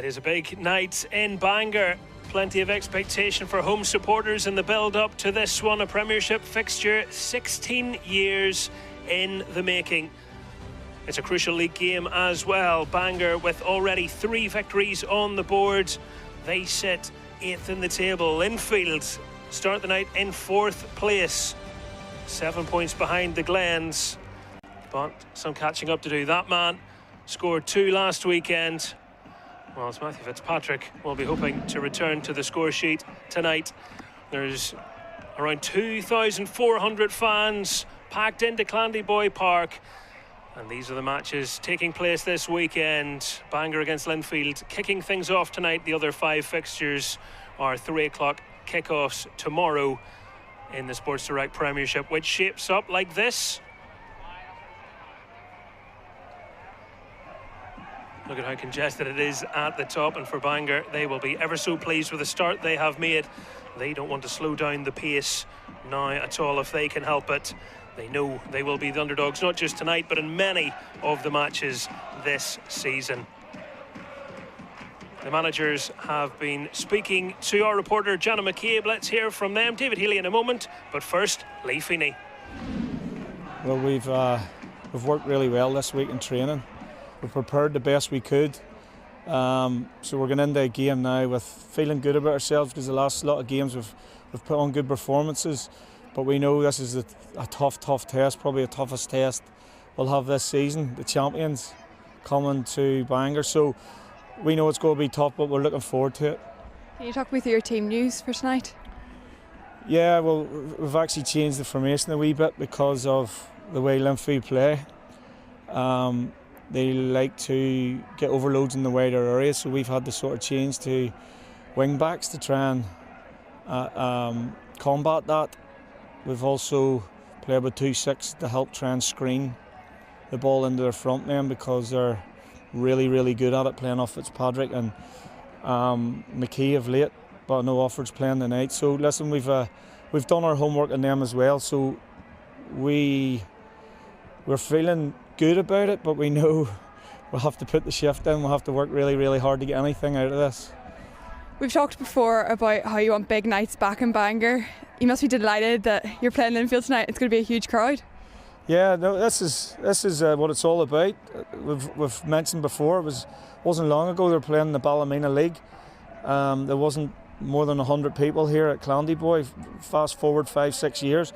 is a big night in Bangor. Plenty of expectation for home supporters in the build-up to this one, a Premiership fixture 16 years in the making. It's a crucial league game as well. Bangor with already 3 victories on the board. They sit 8th in the table. Linfield start the night in 4th place, 7 points behind the Glens, but some catching up to do. That man scored 2 last weekend. Well, it's Matthew Fitzpatrick. We'll be hoping to return to the score sheet tonight. There's around 2,400 fans packed into Clandyboy Park. And these are the matches taking place this weekend. Bangor against Linfield kicking things off tonight. The other 5 fixtures are 3 o'clock kickoffs tomorrow in the Sports Direct Premiership, which shapes up like this. Look at how congested it is at the top, and for Bangor, they will be ever so pleased with the start they have made. They don't want to slow down the pace now at all if they can help it. They know they will be the underdogs, not just tonight, but in many of the matches this season. The managers have been speaking to our reporter, Jana McCabe. Let's hear from them. David Healy in a moment, but first, Lee Feeney. Well, we've worked really well this week in training. We've prepared the best we could. So we're going into a game now with feeling good about ourselves, because the last lot of games we've put on good performances. But we know this is a tough test, probably the toughest test we'll have this season. The champions coming to Bangor, so we know it's going to be tough, but we're looking forward to it. Can you talk me through your team news for tonight? Yeah, well, we've actually changed the formation a wee bit because of the way Linfield play. They like to get overloads in the wider area, so we've had to sort of change to wing backs to try and combat that. We've also played with 2-6 to help try and screen the ball into their front men, because they're really good at it, playing off Fitzpatrick and McKee of late, but no Offord's playing tonight. So listen, we've done our homework on them as well, so we're feeling good about it, but we know we'll have to put the shift in. We'll have to work really hard to get anything out of this. We've talked before about how you want big nights back in Bangor. You must be delighted that you're playing Linfield tonight. It's going to be a huge crowd. Yeah, no, this is what it's all about. We've mentioned before, wasn't long ago they were playing in the Ballymena League. There wasn't more than 100 people here at Clandyboy. Fast forward 5-6 years,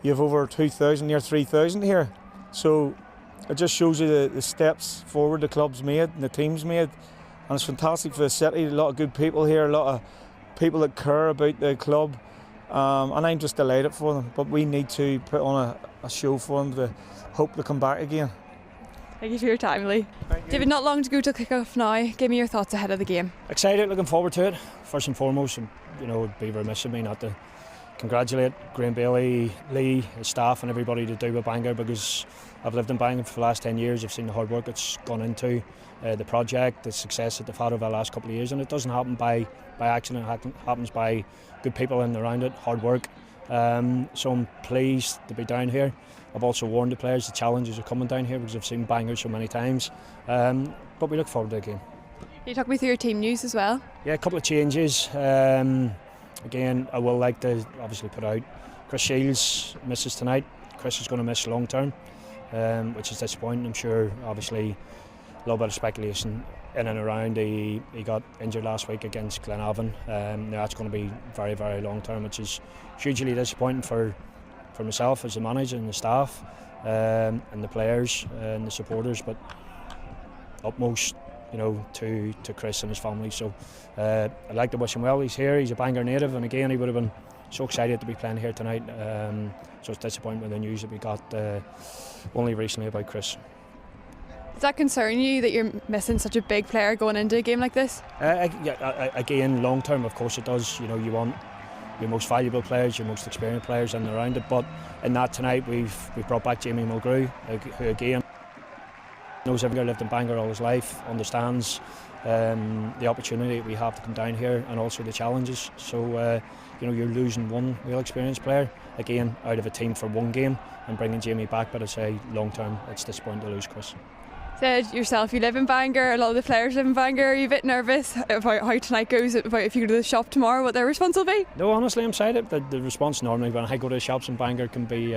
you have over 2,000, near 3,000 here. So it just shows you the steps forward the club's made and the team's made, and it's fantastic for the city. A lot of good people here, a lot of people that care about the club, and I'm just delighted for them. But we need to put on a show for them to hope to come back again. Thank you for your time, Lee. David, not long to go till kick-off now. Give me your thoughts ahead of the game. Excited, looking forward to it. First and foremost, it'd be remiss of me not to congratulate Graham Bailey, Lee, his staff and everybody to do with Bangor, because I've lived in Bangor for the last 10 years. I've seen the hard work that's gone into the project, the success that they've had over the last couple of years, and it doesn't happen by accident. It happens by good people in and around it, hard work. So I'm pleased to be down here. I've also warned the players the challenges are coming down here, because I've seen Bangor so many times, but we look forward to the game. Can you talk me through your team news as well? Yeah, a couple of changes. Again, I will like to obviously put out Chris Shields misses tonight. Chris is going to miss long term, which is disappointing. I'm sure, obviously, a little bit of speculation in and around. He got injured last week against Glenavon. Now that's going to be very long term, which is hugely disappointing for myself as the manager and the staff, and the players and the supporters, but utmost to Chris and his family. So I'd like to wish him well. He's here, he's a Bangor native, and again he would have been so excited to be playing here tonight. So it's disappointing with the news that we got only recently about Chris. Does that concern you that you're missing such a big player going into a game like this? Again, long term of course it does. You want your most valuable players, your most experienced players in and around it, but in that tonight we've brought back Jamie Mulgrew, who again knows everyone, lived in Bangor all his life, understands the opportunity we have to come down here and also the challenges. So you're losing one real experienced player again out of a team for one game and bringing Jamie back, but I say long term it's disappointing to lose Chris. Said yourself, you live in Bangor, a lot of the players live in Bangor. Are you a bit nervous about how tonight goes, about if you go to the shop tomorrow, what their response will be? No, honestly, I'm excited. The response normally when I go to the shops in Bangor can be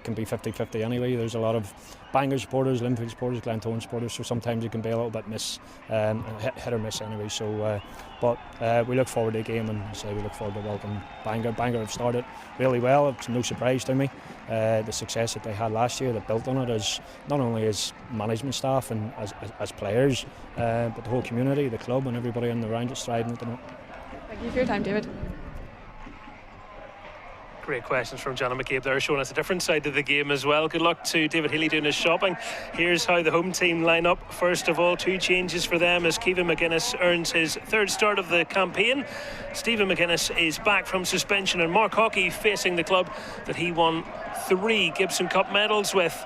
50-50 anyway. There's a lot of Bangor supporters, Linfield supporters, Glentoran supporters, so sometimes it can be a little bit hit or miss anyway. So, but we look forward to the game, and say we look forward to welcome Bangor. Bangor have started really well. It's no surprise to me. The success that they had last year, they built on it as not only as management staff and as players, but the whole community, the club, and everybody on the round is striding at the moment. Thank you for your time, David. Great questions from Jana McCabe there, showing us a different side of the game as well. Good luck to David Healy doing his shopping. Here's how the home team line up. First of all, 2 changes for them as Kevin McGuinness earns his 3rd start of the campaign. Stephen McGuinness is back from suspension, and Mark Hockey facing the club that he won 3 Gibson Cup medals with.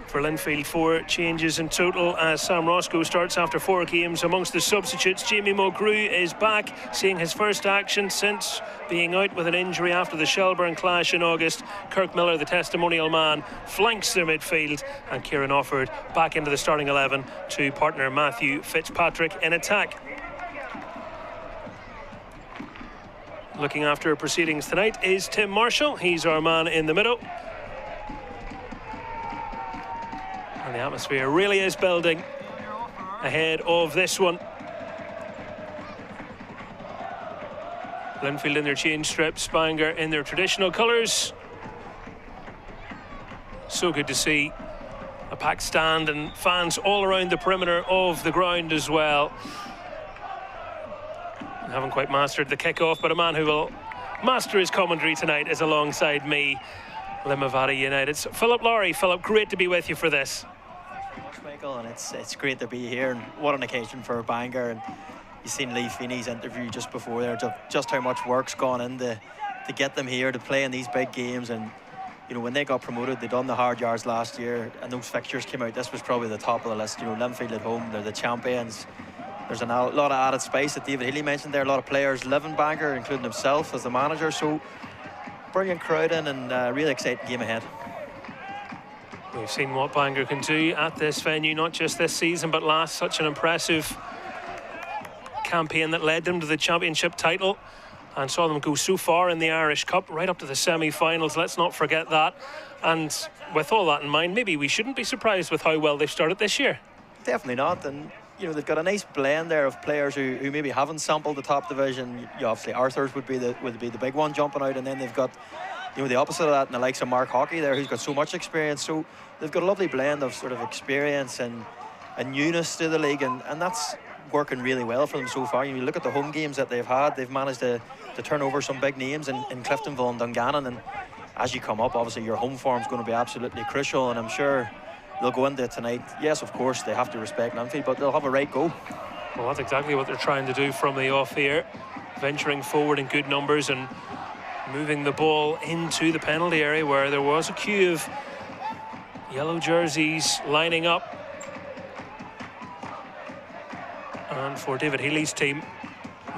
For Linfield, 4 changes in total as Sam Roscoe starts after 4 games. Amongst the substitutes, Jamie Mulgrew is back, seeing his first action since being out with an injury after the Shelburne clash in August. Kirk Miller, the testimonial man, flanks their midfield, and Kieran Offord back into the starting 11 to partner Matthew Fitzpatrick in attack. Looking after proceedings tonight is Tim Marshall. He's our man in the middle. And the atmosphere really is building ahead of this one. Linfield in their change strips, Bangor in their traditional colours. So good to see a packed stand and fans all around the perimeter of the ground as well. I haven't quite mastered the kick-off, but a man who will master his commentary tonight is alongside me, Limavady United's Philip Lowry. Philip, great to be with you for this. Michael, and it's great to be here, and what an occasion for Bangor. And you've seen Lee Feeney's interview just before there, just how much work's gone into to get them here to play in these big games. And you know, when they got promoted, they done the hard yards last year, and those fixtures came out. This was probably the top of the list. You know, Linfield at home, they're the champions. There's a lot of added space that David Healy mentioned there. A lot of players live in Bangor, including himself as the manager. So brilliant crowd in, and really exciting game ahead. We've seen what Bangor can do at this venue, not just this season but last. Such an impressive campaign that led them to the championship title and saw them go so far in the Irish Cup, right up to the semi-finals. Let's not forget that. And with all that in mind, maybe we shouldn't be surprised with how well they've started this year. Definitely not. And you know, they've got a nice blend there of players who maybe haven't sampled the top division. Obviously Arthur's would be the big one jumping out, and then they've got, you know, the opposite of that in the likes of Mark Hockey there, who's got so much experience. So they've got a lovely blend of sort of experience and newness to the league, and that's working really well for them so far. You look at the home games that they've had, they've managed to turn over some big names in Cliftonville and Dungannon, and as you come up, obviously your home form is going to be absolutely crucial, and I'm sure they'll go into it tonight. Yes, of course, they have to respect Linfield, but they'll have a right go. Well, that's exactly what they're trying to do from the off here, venturing forward in good numbers and moving the ball into the penalty area where there was a queue of yellow jerseys lining up. And for David Healy's team,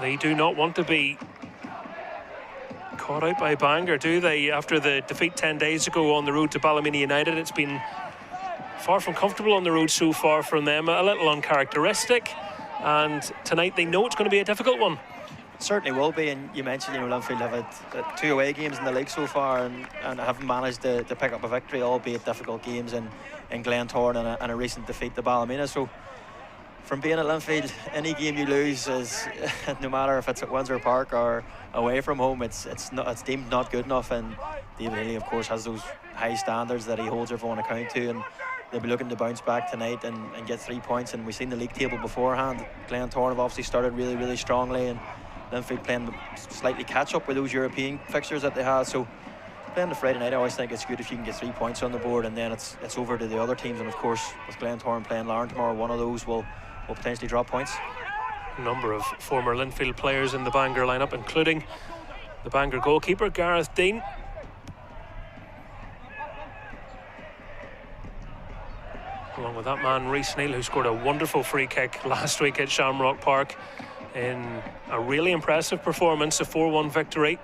they do not want to be caught out by Bangor, do they? After the defeat 10 days ago on the road to Ballymena United, it's been far from comfortable on the road so far from them, a little uncharacteristic, and tonight they know it's going to be a difficult one. It certainly will be, and you mentioned, you know, Linfield have had 2 away games in the league so far and haven't managed to pick up a victory, albeit difficult games in Glentoran and a recent defeat to Ballymena. So from being at Linfield, any game you lose is, no matter if it's at Windsor Park or away from home, it's deemed not good enough. And David Healy, of course, has those high standards that he holds everyone account to, and they'll be looking to bounce back tonight and get 3 points. And we've seen the league table beforehand. Glentoran have obviously started really, really strongly, and Linfield playing slightly catch up with those European fixtures that they have. So playing the Friday night, I always think it's good if you can get 3 points on the board, and then it's over to the other teams. And of course, with Glentoran playing Larne tomorrow, one of those will potentially drop points. A number of former Linfield players in the Bangor lineup, including the Bangor goalkeeper Gareth Dean. Along with that man Rhys Neal, who scored a wonderful free kick last week at Shamrock Park in a really impressive performance, a 4-1 victory,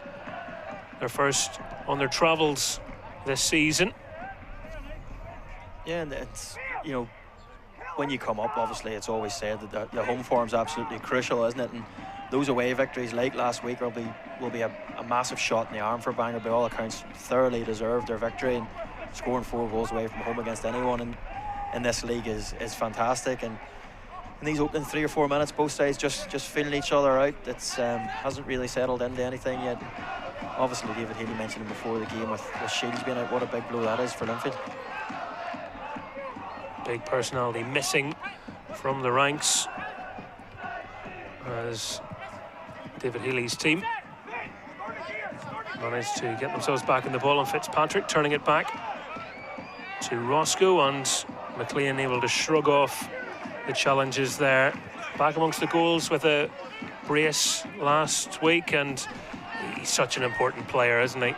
their first on their travels this season. Yeah, and it's, you know, when you come up, obviously it's always said that the home form's absolutely crucial, isn't it? And those away victories like last week will be a massive shot in the arm for Bangor. By all accounts, thoroughly deserved their victory, and scoring 4 goals away from home against anyone in this league is fantastic. And in these opening 3 or 4 minutes, both sides just feeling each other out. It's hasn't really settled into anything yet. Obviously, David Healy mentioned him before the game with Shields being out. What a big blow that is for Linfield. Big personality missing from the ranks as David Healy's team managed to get themselves back in the ball, and Fitzpatrick turning it back to Roscoe, and McLean able to shrug off the challenges there. Back amongst the goals with a brace last week, and he's such an important player, isn't he?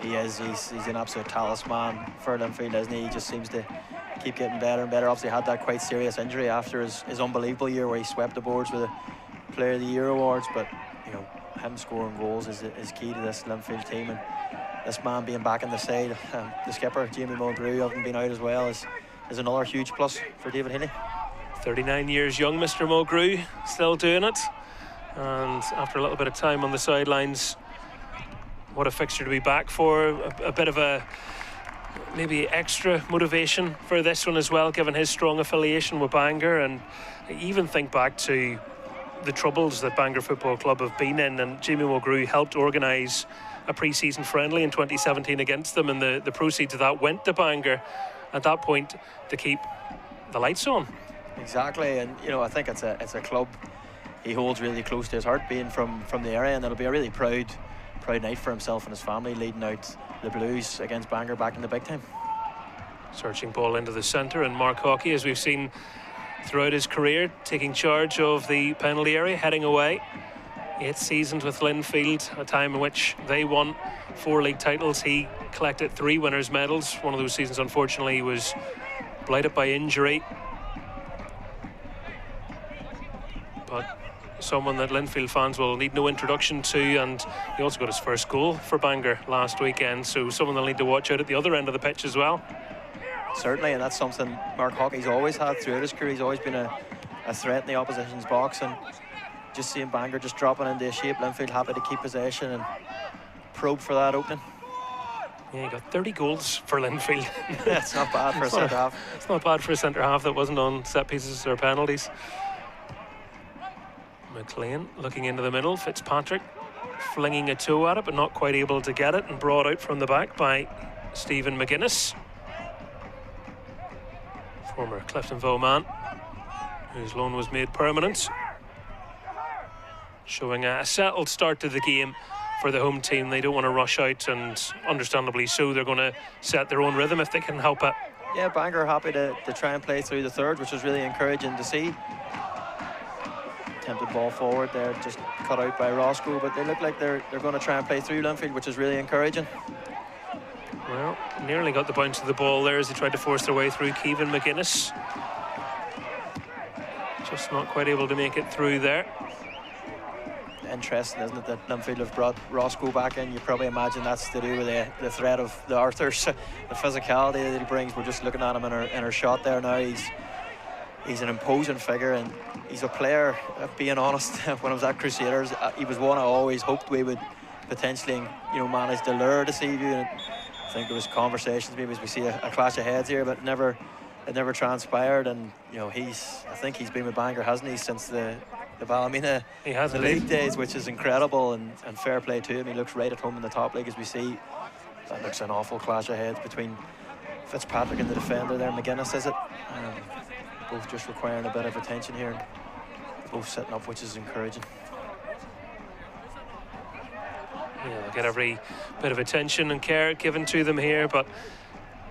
He is. He's an absolute talisman for Linfield, isn't he? He just seems to keep getting better and better. Obviously had that quite serious injury after his unbelievable year where he swept the boards with the Player of the Year awards, but you know, him scoring goals is key to this Linfield team, and this man being back in the side, the skipper Jamie Mulgrew having been out as well is another huge plus for David Healy. 39 years young, Mr. Mulgrew, still doing it, and after a little bit of time on the sidelines, what a fixture to be back for. A bit of a maybe extra motivation for this one as well, given his strong affiliation with Bangor. And even think back to the troubles that Bangor Football Club have been in, and Jamie Mulgrew helped organise a pre-season friendly in 2017 against them, and the proceeds of that went to Bangor at that point to keep the lights on. Exactly, and you know, I think it's a club he holds really close to his heart, being from the area, and it'll be a really proud night for himself and his family, leading out the Blues against Bangor back in the big time. Searching ball into the centre, and Mark Hockey, as we've seen throughout his career, taking charge of the penalty area, heading away. 8 seasons with Linfield, a time in which they won 4 league titles. He collected 3 winners' medals. One of those seasons, unfortunately, was blighted by injury, but someone that Linfield fans will need no introduction to, and he also got his first goal for Bangor last weekend, so someone they'll need to watch out at the other end of the pitch as well. Certainly, and that's something Mark Hockey's always had throughout his career. He's always been a threat in the opposition's box, and just seeing Bangor just dropping into shape, Linfield happy to keep possession and probe for that opening. Yeah, he got 30 goals for Linfield. That's not bad for a centre half. It's not bad for a centre half that wasn't on set pieces or penalties. McLean looking into the middle, Fitzpatrick flinging a toe at it but not quite able to get it, and brought out from the back by Stephen McGuinness, former Cliftonville man whose loan was made permanent. Showing a settled start to the game for the home team. They don't want to rush out, and understandably so. They're going to set their own rhythm if they can help it. Yeah, Bangor happy to try and play through the third, which was really encouraging to see. Attempted ball forward there, just cut out by Roscoe, but they look like they're going to try and play through Linfield, which is really encouraging. Well, nearly got the bounce of the ball there as they tried to force their way through. Kevin McGuinness just not quite able to make it through there. Interesting, isn't it, that Linfield have brought Roscoe back in? You probably imagine that's to do with the threat of the Arthurs, the physicality that he brings. We're just looking at him in our shot there now. He's an imposing figure, and he's a player, being honest. When I was at Crusaders, he was one I always hoped we would potentially, manage to lure to Seaview. And I think there was conversations maybe as we see a clash of heads here, but it never transpired. And I think he's been with Bangor, hasn't he, since the Ballymena league days, which is incredible, and fair play to him. He looks right at home in the top league, as we see. That looks an awful clash of heads between Fitzpatrick and the defender there. McGuinness, is it? Both just requiring a bit of attention here, and both setting up, which is encouraging. Yeah, they'll get every bit of attention and care given to them here, but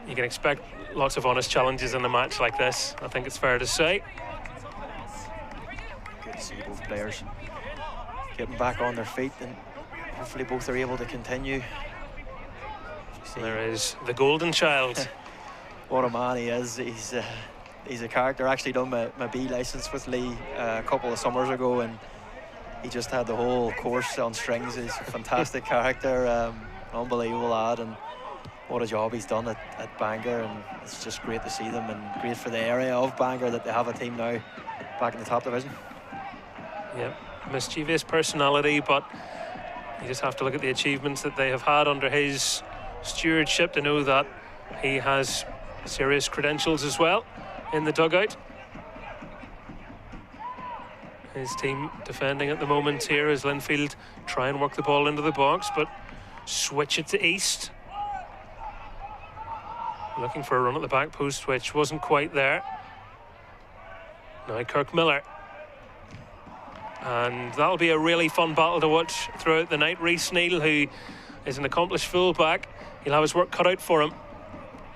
you can expect lots of honest challenges in a match like this, I think it's fair to say. Good to see both players getting back on their feet, and hopefully both are able to continue. There is the golden child. What a man he is. He's a character. I actually done my B licence with Lee a couple of summers ago, and he just had the whole course on strings. He's a fantastic character, unbelievable lad, and what a job he's done at Bangor, and it's just great to see them, and great for the area of Bangor that they have a team now back in the top division. Yeah, mischievous personality, but you just have to look at the achievements that they have had under his stewardship to know that he has serious credentials as well in the dugout. His team defending at the moment here as Linfield try and work the ball into the box, but switch it to East. Looking for a run at the back post, which wasn't quite there. Now Kirk Miller. And that'll be a really fun battle to watch throughout the night. Rhys Neal, who is an accomplished fullback, he'll have his work cut out for him.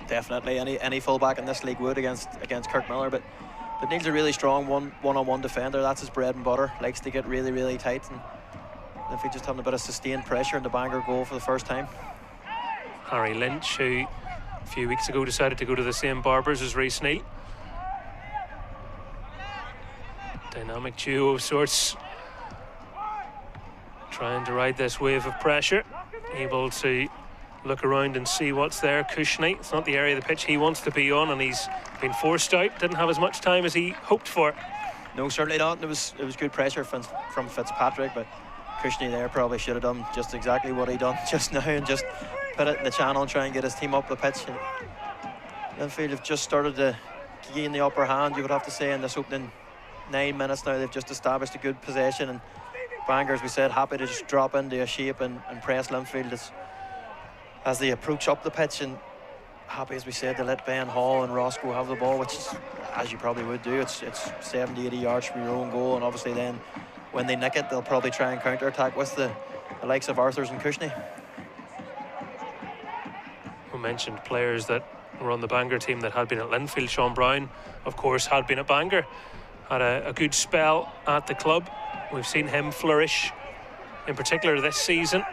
Definitely, any fullback in this league would against Kirk Miller, but Neal's a really strong one-on-one defender. That's his bread and butter. Likes to get really, really tight, and if he just having a bit of sustained pressure in the Bangor goal for the first time. Harry Lynch, who a few weeks ago decided to go to the same barbers as Rhys Neal. Dynamic duo of sorts, trying to ride this wave of pressure, able to look around and see what's there. Cushney, it's not the area of the pitch he wants to be on, and he's been forced out. Didn't have as much time as he hoped for. No, certainly not. It was good pressure from Fitzpatrick, but Cushney there probably should have done just exactly what he done just now and just put it in the channel and try and get his team up the pitch. And Linfield have just started to gain the upper hand, you would have to say, in this opening 9 minutes now. They've just established a good possession, and Bangor, as we said, happy to just drop into a shape and press Linfield as they approach up the pitch, and happy, as we said, to let Ben Hall and Roscoe have the ball, which is, as you probably would do, it's 70-80 yards from your own goal, and obviously then when they nick it, they'll probably try and counter-attack with the likes of Arthurs and Cushney. We mentioned players that were on the Bangor team that had been at Linfield. Sean Brown, of course, had been at Bangor, had a good spell at the club. We've seen him flourish, in particular this season.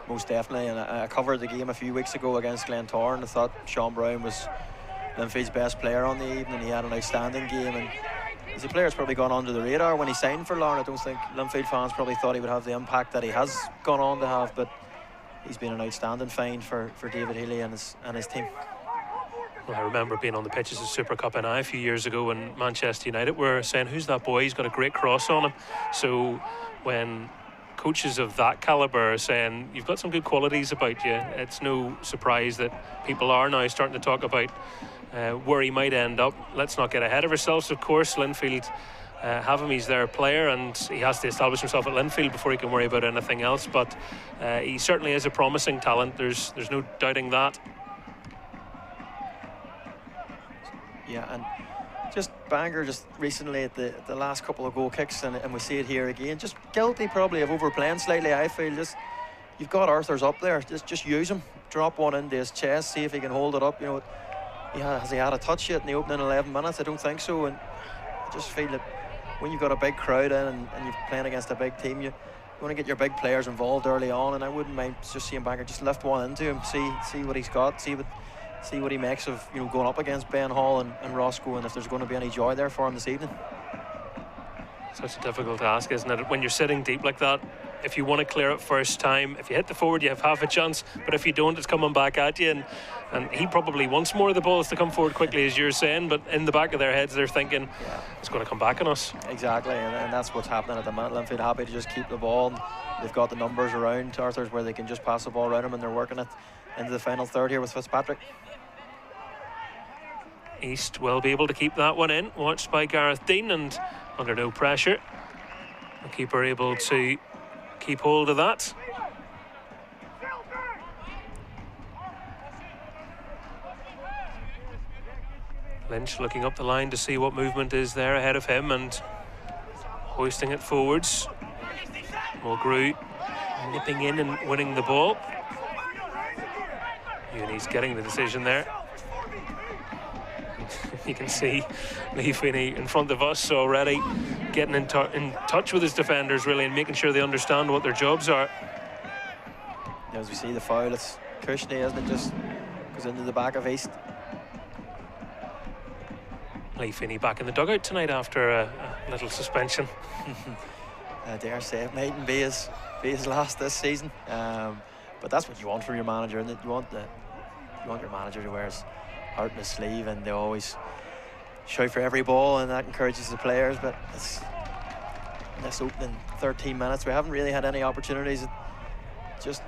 Most definitely, and I covered the game a few weeks ago against Glentoran. I thought Sean Brown was Linfield's best player on the evening. He had an outstanding game, and as a player, it's probably gone under the radar. When he signed for Larne, I don't think Linfield fans probably thought he would have the impact that he has gone on to have, but he's been an outstanding find for David Healy and his team. Well, I remember being on the pitches of Super Cup NI a few years ago when Manchester United were saying, who's that boy, he's got a great cross on him. So when coaches of that calibre are saying you've got some good qualities about you, it's no surprise that people are now starting to talk about where he might end up. Let's not get ahead of ourselves, of course. Linfield have him, he's their player, and he has to establish himself at Linfield before he can worry about anything else, but he certainly is a promising talent. There's no doubting that. Yeah, and just Bangor just recently at the last couple of goal kicks, and we see it here again, just guilty probably of overplaying slightly. I feel just you've got Arthurs up there, just use him, drop one into his chest, see if he can hold it up. You know, has he had a touch yet in the opening 11 minutes? I don't think so, and I just feel that when you've got a big crowd in and you're playing against a big team, you want to get your big players involved early on, and I wouldn't mind just seeing Bangor just lift one into him, see what he's got, see what he makes of, you know, going up against Ben Hall and Roscoe, and if there's going to be any joy there for him this evening. Such a difficult task, isn't it? When you're sitting deep like that, if you want to clear it first time, if you hit the forward, you have half a chance, but if you don't, it's coming back at you, and he probably wants more of the balls to come forward quickly, as you're saying, but in the back of their heads they're thinking, it's going to come back on us. Exactly, and that's what's happening at the minute. Linfield happy to just keep the ball. They've got the numbers around Arthurs where they can just pass the ball around him, and they're working it into the final third here with Fitzpatrick. East will be able to keep that one in, watched by Gareth Dean, and under no pressure the keeper able to keep hold of that. Lynch looking up the line to see what movement is there ahead of him and hoisting it forwards. Mulgrew nipping in and winning the ball. Uni's getting the decision there. You can see Lee Feeney in front of us already, getting in touch with his defenders really, and making sure they understand what their jobs are. As we see the foul, it's Cushney, isn't it? Just goes into the back of East. Lee Feeney back in the dugout tonight after a little suspension. I dare say it mightn't be his last this season. But that's what you want from your manager, isn't it? You want your manager to wear his heart in his sleeve, and they always shout for every ball, and that encourages the players. But this opening 13 minutes, we haven't really had any opportunities. Just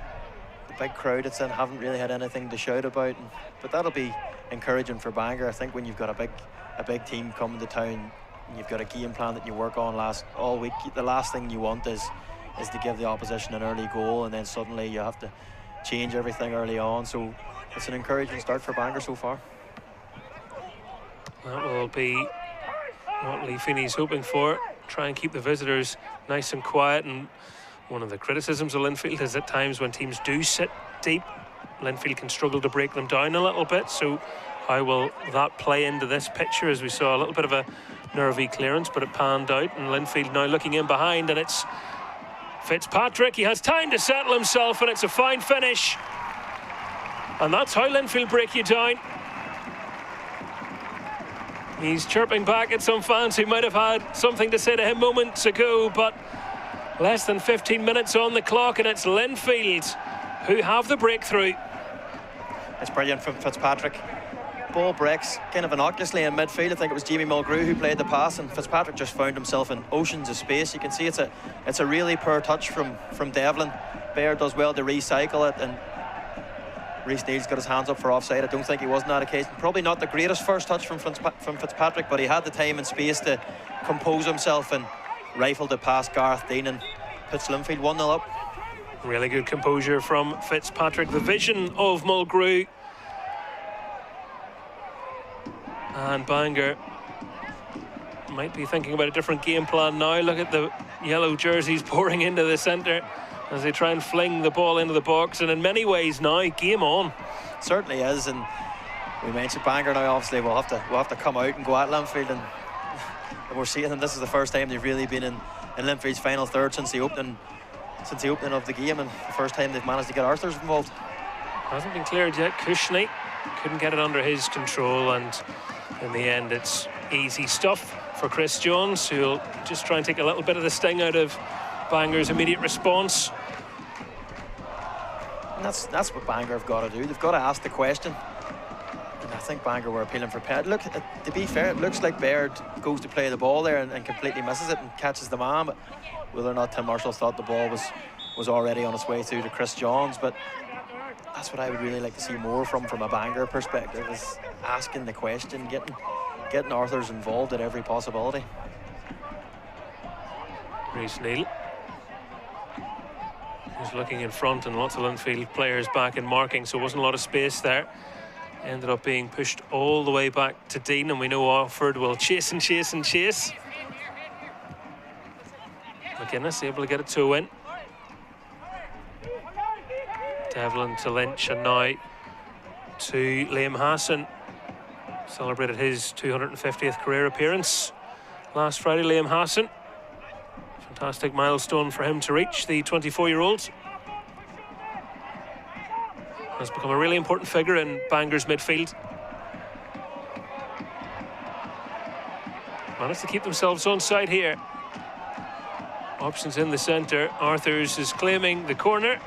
the big crowd that's in haven't really had anything to shout about. But that'll be encouraging for Bangor. I think when you've got a big team coming to town, and you've got a game plan that you work on all week, the last thing you want is to give the opposition an early goal, and then suddenly you have to change everything early on. So it's an encouraging start for Bangor so far. That will be what Lee Feeney's hoping for. Try and keep the visitors nice and quiet. And one of the criticisms of Linfield is at times when teams do sit deep, Linfield can struggle to break them down a little bit. So how will that play into this picture, as we saw a little bit of a nervy clearance, but it panned out, and Linfield now looking in behind, and it's Fitzpatrick. He has time to settle himself, and it's a fine finish. And that's how Linfield break you down. He's chirping back at some fans who might have had something to say to him moments ago, but less than 15 minutes on the clock, and it's Linfield who have the breakthrough. It's brilliant from Fitzpatrick. Ball breaks kind of innocuously in midfield. I think it was Jamie Mulgrew who played the pass, and Fitzpatrick just found himself in oceans of space. You can see it's a really poor touch from Devlin. Baird does well to recycle it, and Reece Neal's got his hands up for offside. I don't think he was on that occasion. Probably not the greatest first touch from Fitzpatrick, but he had the time and space to compose himself and rifled it past Gareth Dean and puts Linfield 1-0 up. Really good composure from Fitzpatrick. The vision of Mulgrew. And Bangor might be thinking about a different game plan now. Look at the yellow jerseys pouring into the centre as they try and fling the ball into the box. And in many ways now, game on. Certainly is. And we mentioned Bangor now. Obviously, we'll have to come out and go at Linfield, and we're seeing them. This is the first time they've really been in Linfield's final third since the opening of the game, and the first time they've managed to get Arthurs involved. Hasn't been cleared yet. Kushney couldn't get it under his control, and in the end it's easy stuff for Chris Jones, who'll just try and take a little bit of the sting out of Bangor's immediate response. And that's what Bangor have got to do. They've got to ask the question. And I think Bangor were appealing for penalty. Look, to be fair, it looks like Baird goes to play the ball there and completely misses it and catches the man. But whether or not Tim Marshall thought the ball was already on its way through to Chris Johns. But that's what I would really like to see more from a Bangor perspective, is asking the question, getting Arthurs involved at every possibility. Reece Neal was looking in front, and lots of Linfield players back in marking, so wasn't a lot of space there. Ended up being pushed all the way back to Dean, and we know Alford will chase and chase and chase. McInnes able to get it to a win. Devlin to Lynch, and now to Liam Hassan. Celebrated his 250th career appearance last Friday, Liam Hassan. Fantastic milestone for him to reach, the 24-year-old. Has become a really important figure in Bangor's midfield. Managed to keep themselves on side here. Options in the centre. Arthurs is claiming the corner.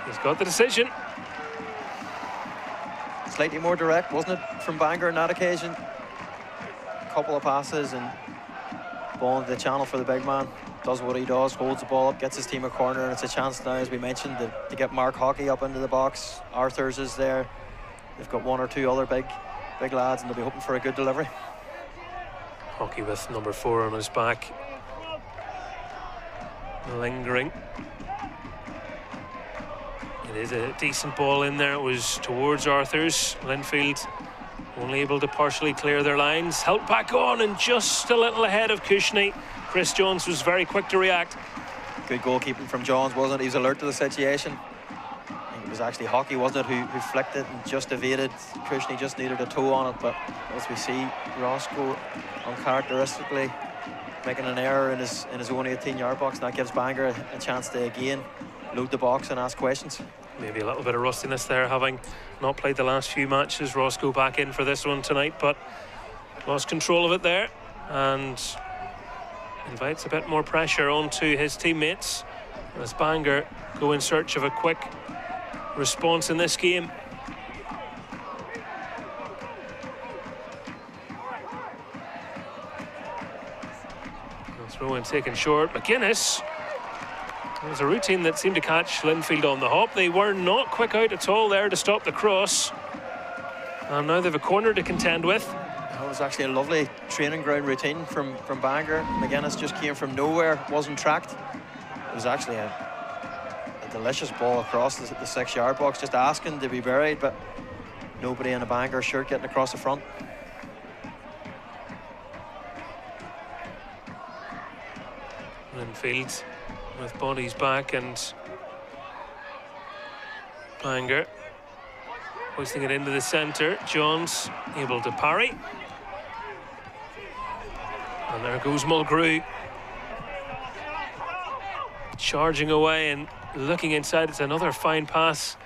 He's got the decision. Slightly more direct, wasn't it, from Bangor on that occasion? A couple of passes and ball into the channel for the big man. Does what he does, holds the ball up, gets his team a corner, and it's a chance now, as we mentioned, to get Mark Hockey up into the box. Arthurs is there. They've got one or two other big lads, and they'll be hoping for a good delivery. Hockey with number 4 on his back. Lingering. It is a decent ball in there. It was towards Arthurs. Linfield only able to partially clear their lines. Helped back on and just a little ahead of Kushney. Chris Jones was very quick to react. Good goalkeeping from Jones, wasn't it? He was alert to the situation. It was actually Hockey, wasn't it, who flicked it and just evaded. Kushney just needed a toe on it, but as we see, Roscoe uncharacteristically making an error in his own 18-yard box, and that gives Bangor a chance to again load the box and ask questions. Maybe a little bit of rustiness there, having not played the last few matches. Roscoe back in for this one tonight, but lost control of it there and invites a bit more pressure onto his teammates as Bangor go in search of a quick response in this game. Throw in taken short. McGuinness. It was a routine that seemed to catch Linfield on the hop. They were not quick out at all there to stop the cross. And now they have a corner to contend with. That was actually a lovely training ground routine from Bangor. McGuinness just came from nowhere, wasn't tracked. It was actually a delicious ball across the 6-yard box, just asking to be buried, but nobody in a Bangor shirt getting across the front. Linfield with bodies back, and Bangor hoisting it into the centre. Johns able to parry, and there goes Mulgrew charging away and looking inside. It's another fine pass,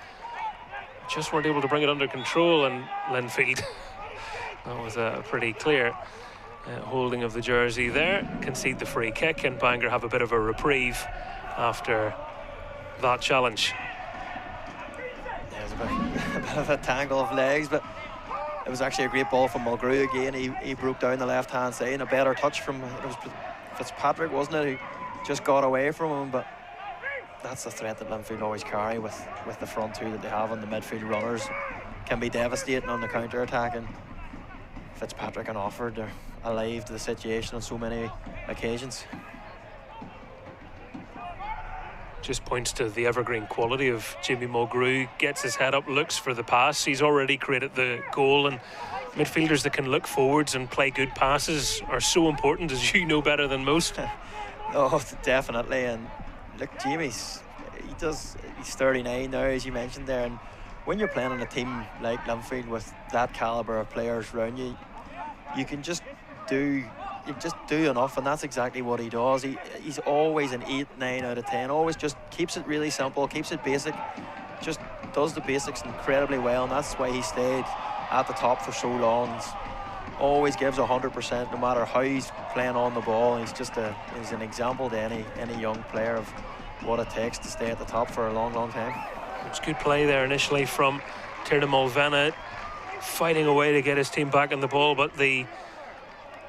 just weren't able to bring it under control, and Linfield that was a pretty clear holding of the jersey there. Concede the free kick, and Bangor have a bit of a reprieve after that challenge. Yeah, it was a bit of a tangle of legs, but it was actually a great ball from Mulgrew again. He broke down the left hand side, and a better touch from, it was Fitzpatrick, wasn't it, who just got away from him. But that's the threat that Linfield always carry with the front two that they have on the midfield runners. Can be devastating on the counter attack, and Fitzpatrick and Offord, they're alive to the situation on so many occasions. Just points to the evergreen quality of Jimmy Mulgrew. Gets his head up, looks for the pass. He's already created the goal, and midfielders that can look forwards and play good passes are so important, as you know better than most. Oh, definitely. And look, Jamie's, he's 39 now, as you mentioned there, and when you're playing on a team like Linfield with that calibre of players around you, you can just do enough, and that's exactly what he does. He's always an 8, 9 out of 10, always just keeps it really simple, keeps it basic, just does the basics incredibly well, and that's why he stayed at the top for so long. He's always gives 100% no matter how he's playing on the ball. He's an example to any young player of what it takes to stay at the top for a long time. It's good play there initially from Tiernan Mulvena, fighting away to get his team back on the ball, but the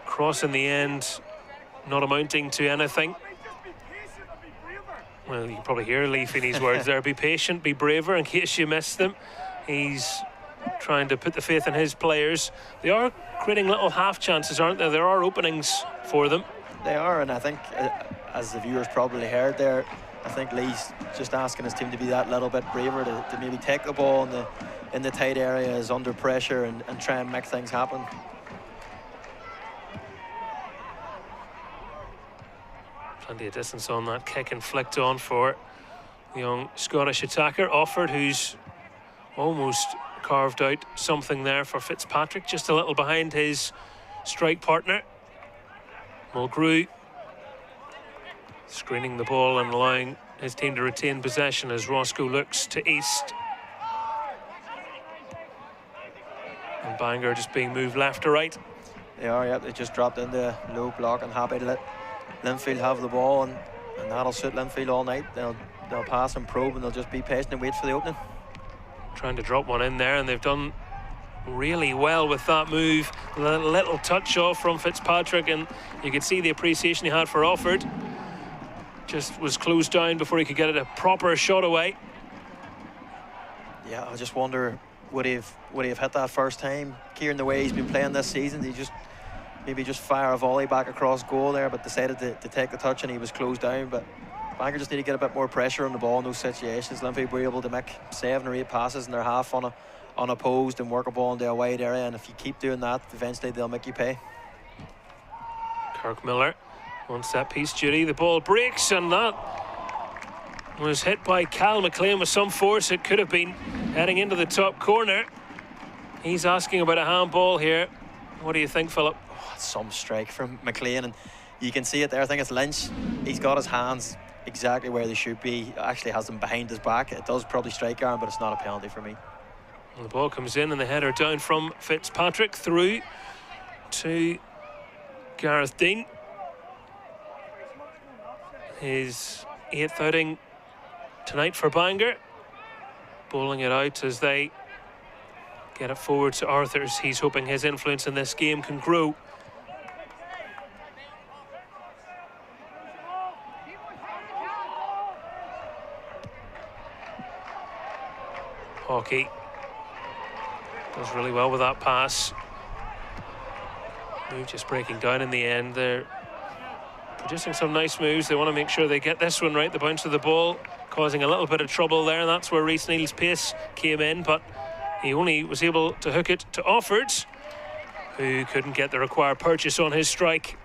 cross in the end not amounting to anything. Well, you can probably hear Leaf in his words there. Be patient, be braver, in case you missed them. He's trying to put the faith in his players. They are creating little half chances, aren't they? There are openings for them. They are, and I think, as the viewers probably heard there, I think Lee's just asking his team to be that little bit braver, to maybe take the ball in the tight areas under pressure and try and make things happen. Plenty of distance on that kick, and flicked on for the young Scottish attacker. Offord, who's almost carved out something there for Fitzpatrick, just a little behind his strike partner. Mulgrew screening the ball and allowing his team to retain possession as Roscoe looks to East. And Bangor just being moved left to right. They are, yeah. They just dropped into a low block and happy to let Linfield have the ball, and that'll suit Linfield all night. They'll pass and probe, and they'll just be patient and wait for the opening. Trying to drop one in there, and they've done really well with that move. A little touch off from Fitzpatrick, and you could see the appreciation he had for Offord. Just was closed down before he could get it a proper shot away. Yeah, I just wonder, would he have hit that first time? Kieran, the way he's been playing this season, he maybe just fire a volley back across goal there, but decided to take the touch, and he was closed down. But Bangor just need to get a bit more pressure on the ball in those situations. Linfield were able to make 7 or 8 passes in their half unopposed and work a ball into a wide area, and if you keep doing that, eventually they'll make you pay. Kirk Miller on set piece duty. The ball breaks, and that was hit by Cal McLean with some force. It could have been heading into the top corner. He's asking about a handball here. What do you think, Philip? Oh, some strike from McLean, and you can see it there. I think it's Lynch. He's got his hands exactly where they should be. He actually has them behind his back. It does probably strike arm, but it's not a penalty for me. And the ball comes in, and the header down from Fitzpatrick through to Gareth Dean. His 8th outing tonight for Bangor. bowling it out as they get it forward to Arthurs. He's hoping his influence in this game can grow. Hockey does really well with that pass. Move just breaking down in the end. They're producing some nice moves. They want to make sure they get this one right. The bounce of the ball causing a little bit of trouble there, and that's where Rhys Neal's pace came in, but he only was able to hook it to Offord, who couldn't get the required purchase on his strike.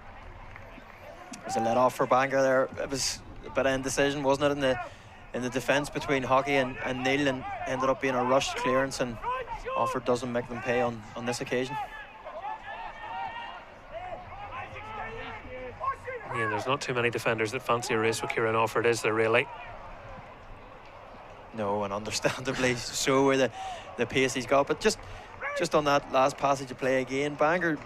It was a let off for Bangor there. It was a bit of indecision, wasn't it, in the defence between Hockey and Neal, and ended up being a rushed clearance, and Offord doesn't make them pay on this occasion. Yeah, there's not too many defenders that fancy a race with Kieran Offord, is there really? No, and understandably so, with the pace he's got. But just on that last passage of play again, Bangor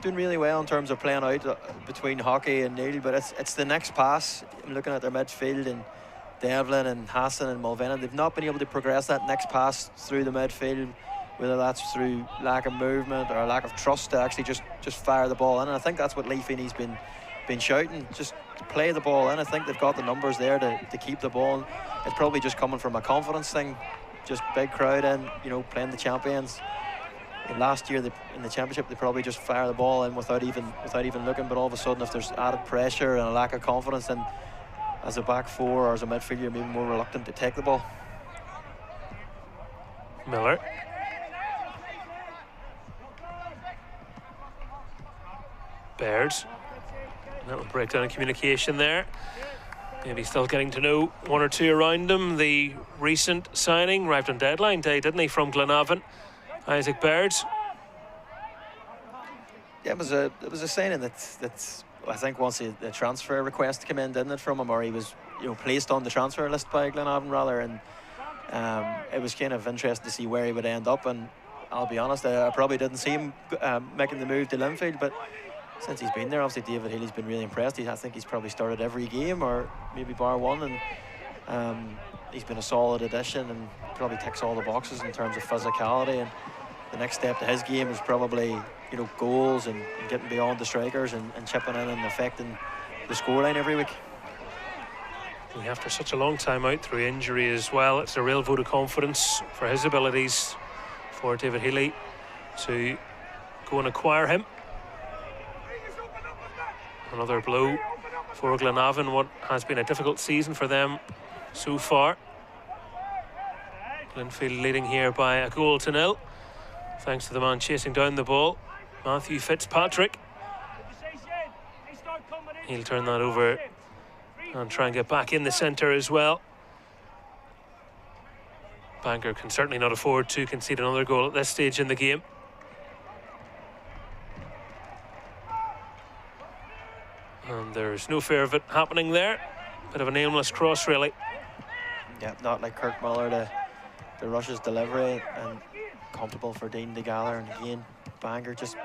doing really well in terms of playing out between Hockey and Neal, but it's the next pass. I'm looking at their midfield, and Devlin and Hassan and Mulvena, they've not been able to progress that next pass through the midfield, whether that's through lack of movement or a lack of trust to actually just fire the ball in. And I think that's what Lee Feeney's been shouting, just to play the ball in. I think they've got the numbers there to keep the ball. It's probably just coming from a confidence thing, just big crowd in, playing the champions. And last year in the championship, they probably just fire the ball in without even looking, but all of a sudden, if there's added pressure and a lack of confidence, then as a back four or as a midfielder, you're maybe more reluctant to take the ball. Miller. Bairds. Little breakdown in communication there. Maybe still getting to know one or two around him. The recent signing arrived on deadline day, didn't he, from Glenavon? Isaac Bairds. Yeah, it was a signing that I think once the transfer request came in, didn't it, from him, or he was placed on the transfer list by Glenavon rather, and it was kind of interesting to see where he would end up. And I'll be honest, I probably didn't see him making the move to Linfield, but since he's been there, obviously David Healy's been really impressed. I think he's probably started every game, or maybe bar one, and he's been a solid addition and probably ticks all the boxes in terms of physicality. And the next step to his game is probably goals and getting beyond the strikers and chipping in and affecting the scoreline every week. And after such a long time out through injury as well, it's a real vote of confidence for his abilities for David Healy to go and acquire him. Another blow for Glenavon, what has been a difficult season for them so far. Linfield leading here by 1-0, thanks to the man chasing down the ball, Matthew Fitzpatrick. He'll turn that over and try and get back in the centre as well. Bangor can certainly not afford to concede another goal at this stage in the game. And there's no fear of it happening there. Bit of an aimless cross, really. Yeah, not like Kirk Muller to rush his delivery, and comfortable for Dean DeGaller. And again, Bangor just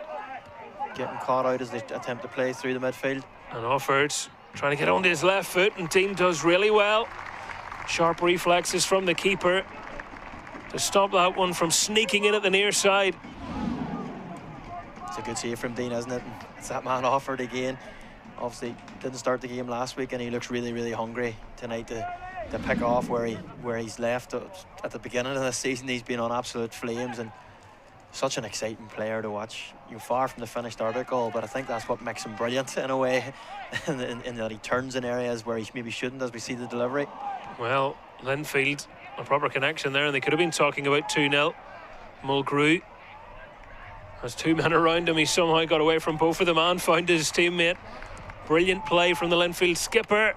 getting caught out as they attempt to play through the midfield. And Offord trying to get onto his left foot, and Dean does really well. Sharp reflexes from the keeper to stop that one from sneaking in at the near side. It's a good save from Dean, isn't it? And it's that man Offord again. Obviously didn't start the game last week, and he looks really, really hungry tonight to pick off where he's left at the beginning of this season. He's been on absolute flames, and such an exciting player to watch. You're far from the finished article, but I think that's what makes him brilliant in a way, in that he turns in areas where he maybe shouldn't, as we see the delivery. Well, Linfield, a proper connection there, and they could have been talking about 2-0. Mulgrew has two men around him. He somehow got away from both of them and found his teammate. Brilliant play from the Linfield skipper.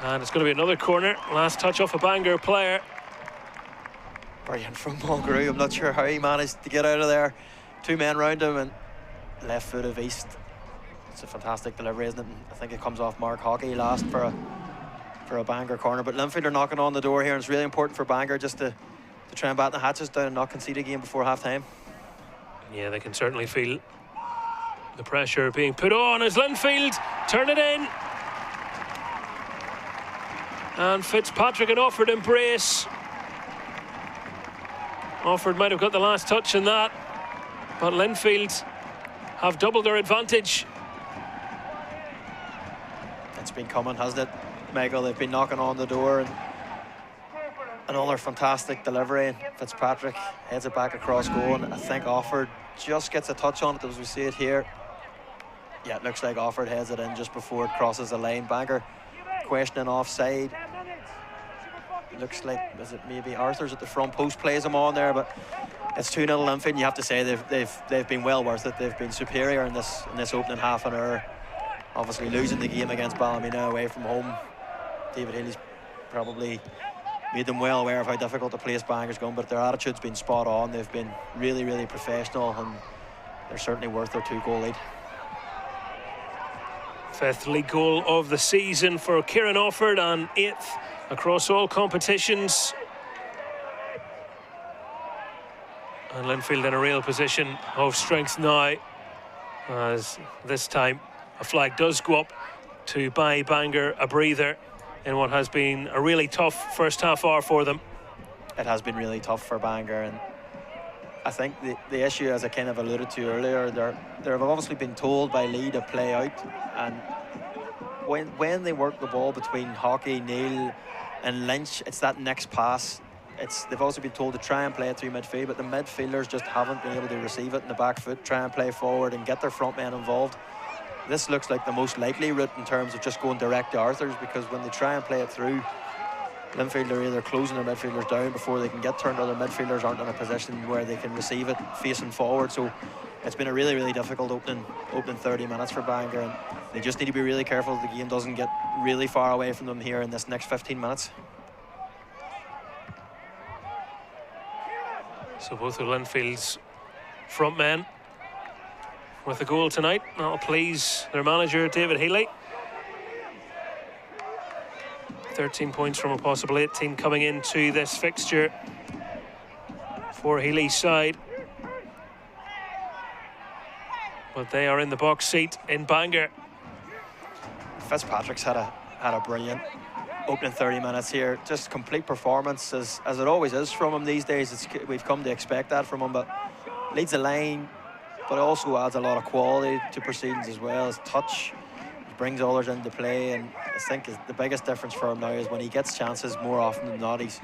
And it's going to be another corner. Last touch off a Bangor player. Brilliant from Mulgrew. I'm not sure how he managed to get out of there. Two men round him, and left foot of East. It's a fantastic delivery, isn't it? I think it comes off Mark Hockey last for a Bangor corner. But Linfield are knocking on the door here, and it's really important for Bangor just to try and batten the hatches down and not concede a game before half time. Yeah, they can certainly feel the pressure being put on as Linfield turn it in. And Fitzpatrick and Offord embrace. Offord might have got the last touch in that, but Linfield have doubled their advantage. It's been coming, hasn't it, Michael? They've been knocking on the door, and another fantastic delivery. Fitzpatrick heads it back across goal, and I think Offord just gets a touch on it as we see it here. Yeah, it looks like Offord heads it in just before it crosses the line. Bangor questioning offside. Looks like, is it maybe Arthur's at the front post, plays him on there, but it's 2-0 Linfield, and you have to say they've been well worth it. They've been superior in this opening half an hour. Obviously losing the game against Ballymena away from home, David Healy's probably made them well aware of how difficult the place Bangor's going, but their attitude's been spot on. They've been really, really professional, and they're certainly worth their 2-goal lead. 5th league goal of the season for Kieran Offord, and 8th across all competitions. And Linfield in a real position of strength now, as this time a flag does go up to buy Bangor a breather in what has been a really tough first half hour for them. It has been really tough for Bangor, and I think the issue, as I kind of alluded to earlier, they've obviously been told by Lee to play out, and when they work the ball between Hockey, Neil and Lynch, it's that next pass. They've also been told to try and play it through midfield, but the midfielders just haven't been able to receive it in the back foot, try and play forward and get their front men involved. This looks like the most likely route in terms of just going direct to Arthur's, because when they try and play it through, Linfield are either closing their midfielders down before they can get turned, or their midfielders aren't in a position where they can receive it facing forward. So it's been a really, really difficult opening 30 minutes for Bangor, and they just need to be really careful that the game doesn't get really far away from them here in this next 15 minutes. So both of Linfield's front men with a goal tonight. That'll please their manager, David Healy. 13 points from a possible 18 coming into this fixture for Healy's side. But they are in the box seat in Bangor. Fitzpatrick's had a brilliant opening 30 minutes here. Just complete performance, as it always is from him these days. We've come to expect that from him, but leads the line, but also adds a lot of quality to proceedings as well. His touch, he brings others into play, and I think the biggest difference for him now is when he gets chances, more often than not, he's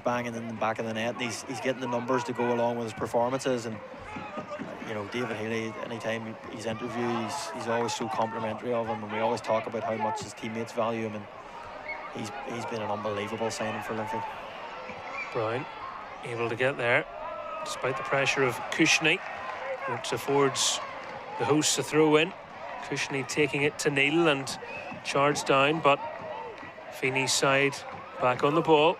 banging in the back of the net, and he's getting the numbers to go along with his performances. And you know, David Healy, anytime he's interviewed, he's always so complimentary of him, and we always talk about how much his teammates value him, and he's been an unbelievable signing for Linfield. Brown able to get there despite the pressure of Kushney, which affords the hosts a throw in. Kushney taking it to Neil and charged down, but Feeney's side back on the ball.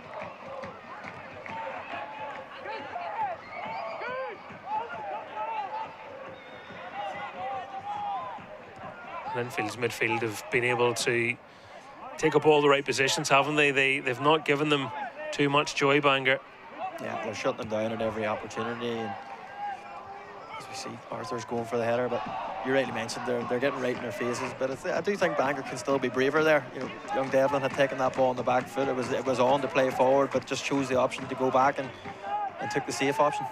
Linfield's midfield have been able to take up all the right positions, haven't they? They've not given them too much joy, Bangor. Yeah, they're shutting them down at every opportunity, and as we see, Arthur's going for the header, but you rightly mentioned they're getting right in their faces. But I do think Bangor can still be braver there. You know, young Devlin had taken that ball on the back foot. It was on to play forward, but just chose the option to go back and took the safe option.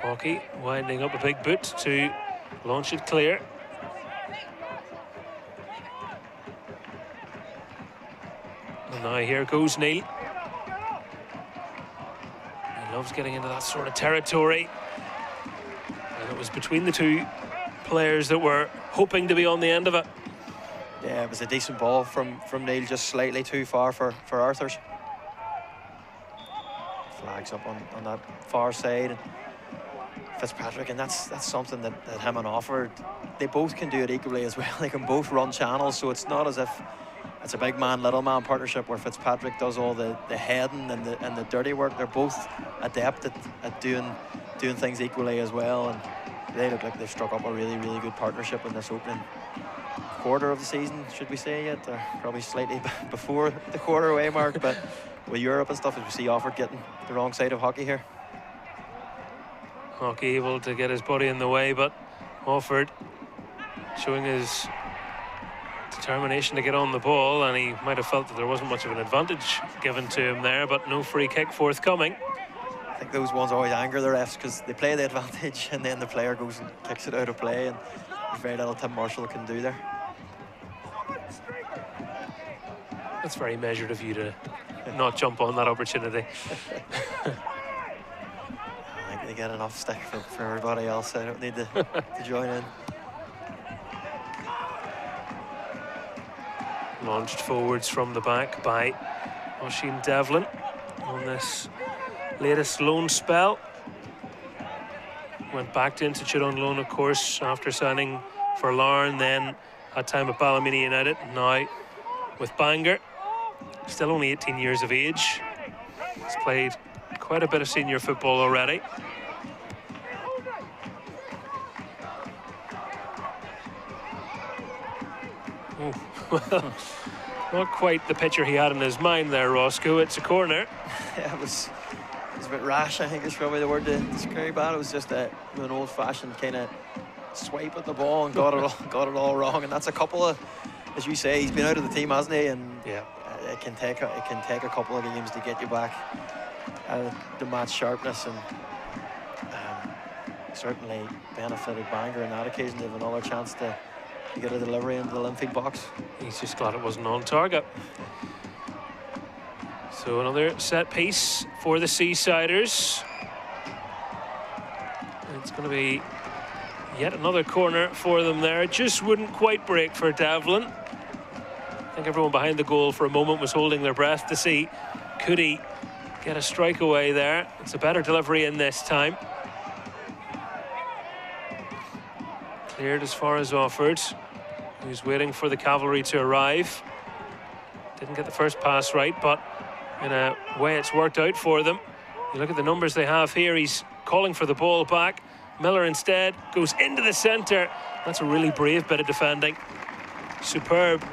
Hockey winding up a big boot to launch it clear. And now here goes Neil. He loves getting into that sort of territory. And it was between the two players that were hoping to be on the end of it. Yeah, it was a decent ball from Neil, just slightly too far for Arthur's. Flags up on that far side. And Fitzpatrick, and that's something that him and Offord, they both can do it equally as well. They can both run channels, so it's not as if it's a big man, little man partnership where Fitzpatrick does all the heading and the dirty work. They're both adept at doing things equally as well, and they look like they've struck up a really, really good partnership in this opening quarter of the season, should we say yet? Or probably slightly before the quarter away mark, but with Europe and stuff, as we see Offord getting the wrong side of Hockey here. Hockey able to get his body in the way, but Offord showing his determination to get on the ball, and he might have felt that there wasn't much of an advantage given to him there, but no free kick forthcoming. I think those ones always anger the refs because they play the advantage and then the player goes and kicks it out of play, and there's very little Tim Marshall can do there. That's very measured of you to not jump on that opportunity. I think they get enough stick for everybody else. I don't need to join in. Launched forwards from the back by Oisin Devlin on this latest loan spell. Went back to Institute on loan, of course, after signing for Larne, then had time at Ballymena United, now with Bangor. Still only 18 years of age. He's played quite a bit of senior football already. Oh, well, not quite the picture he had in his mind there, Roscoe. It's a corner. Yeah, it was a bit rash, I think is probably the word to describe that. It was just an old-fashioned kind of swipe at the ball and got it all wrong. And that's a couple of, as you say, he's been out of the team, hasn't he? And yeah, it can take a couple of games to get you back the match sharpness, and certainly benefited Bangor in that occasion. They have another chance to get a delivery into the Linfield box. He's just glad it wasn't on target. So another set piece for the Seasiders. It's going to be yet another corner for them there. It just wouldn't quite break for Devlin. I think everyone behind the goal for a moment was holding their breath to see, could he get a strike away there? It's a better delivery in this time. Cleared as far as offered. He was waiting for the cavalry to arrive. Didn't get the first pass right, but in a way it's worked out for them. You look at the numbers they have here. He's calling for the ball back. Miller instead goes into the centre. That's a really brave bit of defending. Superb